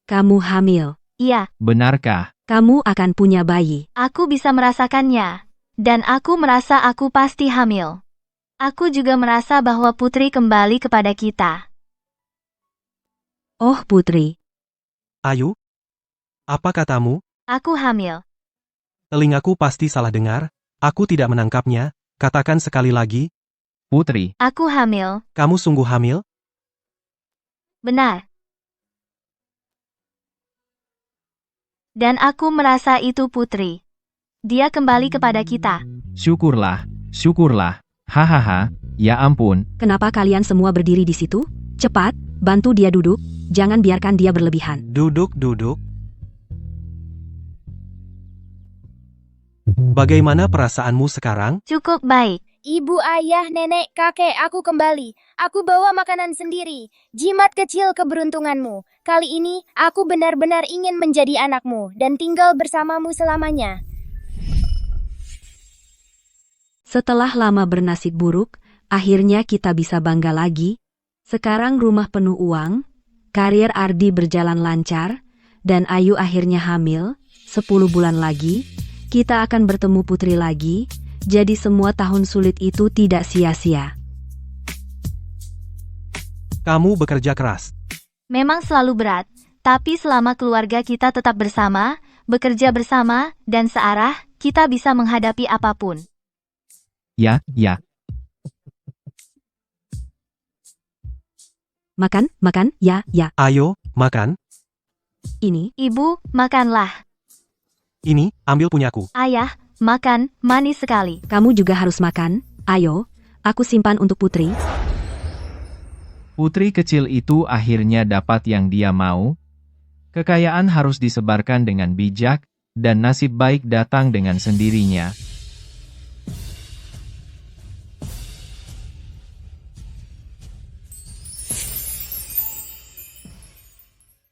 Kamu hamil. Iya, Benarkah? Kamu akan punya bayi. aku bisa merasakannya. Dan aku merasa aku pasti hamil. Aku juga merasa bahwa Putri kembali kepada kita. Oh Putri, Ayu? Apa katamu? Aku hamil. Telingaku pasti salah dengar. Aku tidak menangkapnya. Katakan sekali lagi. Putri, Aku hamil. Kamu sungguh hamil? Benar. Dan aku merasa itu Putri. Dia kembali kepada kita. syukurlah, syukurlah. Hahaha, ya ampun. kenapa kalian semua berdiri di situ? Cepat, bantu dia duduk. Jangan biarkan dia berlebihan. Duduk. Bagaimana perasaanmu sekarang? Cukup baik. Ibu, ayah, nenek, kakek, aku kembali. Aku bawa makanan sendiri. Jimat kecil keberuntunganmu. Kali ini, aku benar-benar ingin menjadi anakmu dan tinggal bersamamu selamanya. Setelah lama bernasib buruk, akhirnya kita bisa bangga lagi. Sekarang rumah penuh uang, karir Ardi berjalan lancar, dan Ayu akhirnya hamil. 10 bulan lagi, kita akan bertemu Putri lagi. Jadi semua tahun sulit itu tidak sia-sia. Kamu bekerja keras. Memang selalu berat, tapi selama keluarga kita tetap bersama, bekerja bersama, dan searah, kita bisa menghadapi apapun. Ya. Makan, ya. Ayo, makan. Ini, Ibu, makanlah. Ini, ambil punyaku. Ayah, makan, manis sekali. kamu juga harus makan. Ayo, aku simpan untuk Putri. Putri kecil itu akhirnya dapat yang dia mau. Kekayaan harus disebarkan dengan bijak, dan nasib baik datang dengan sendirinya.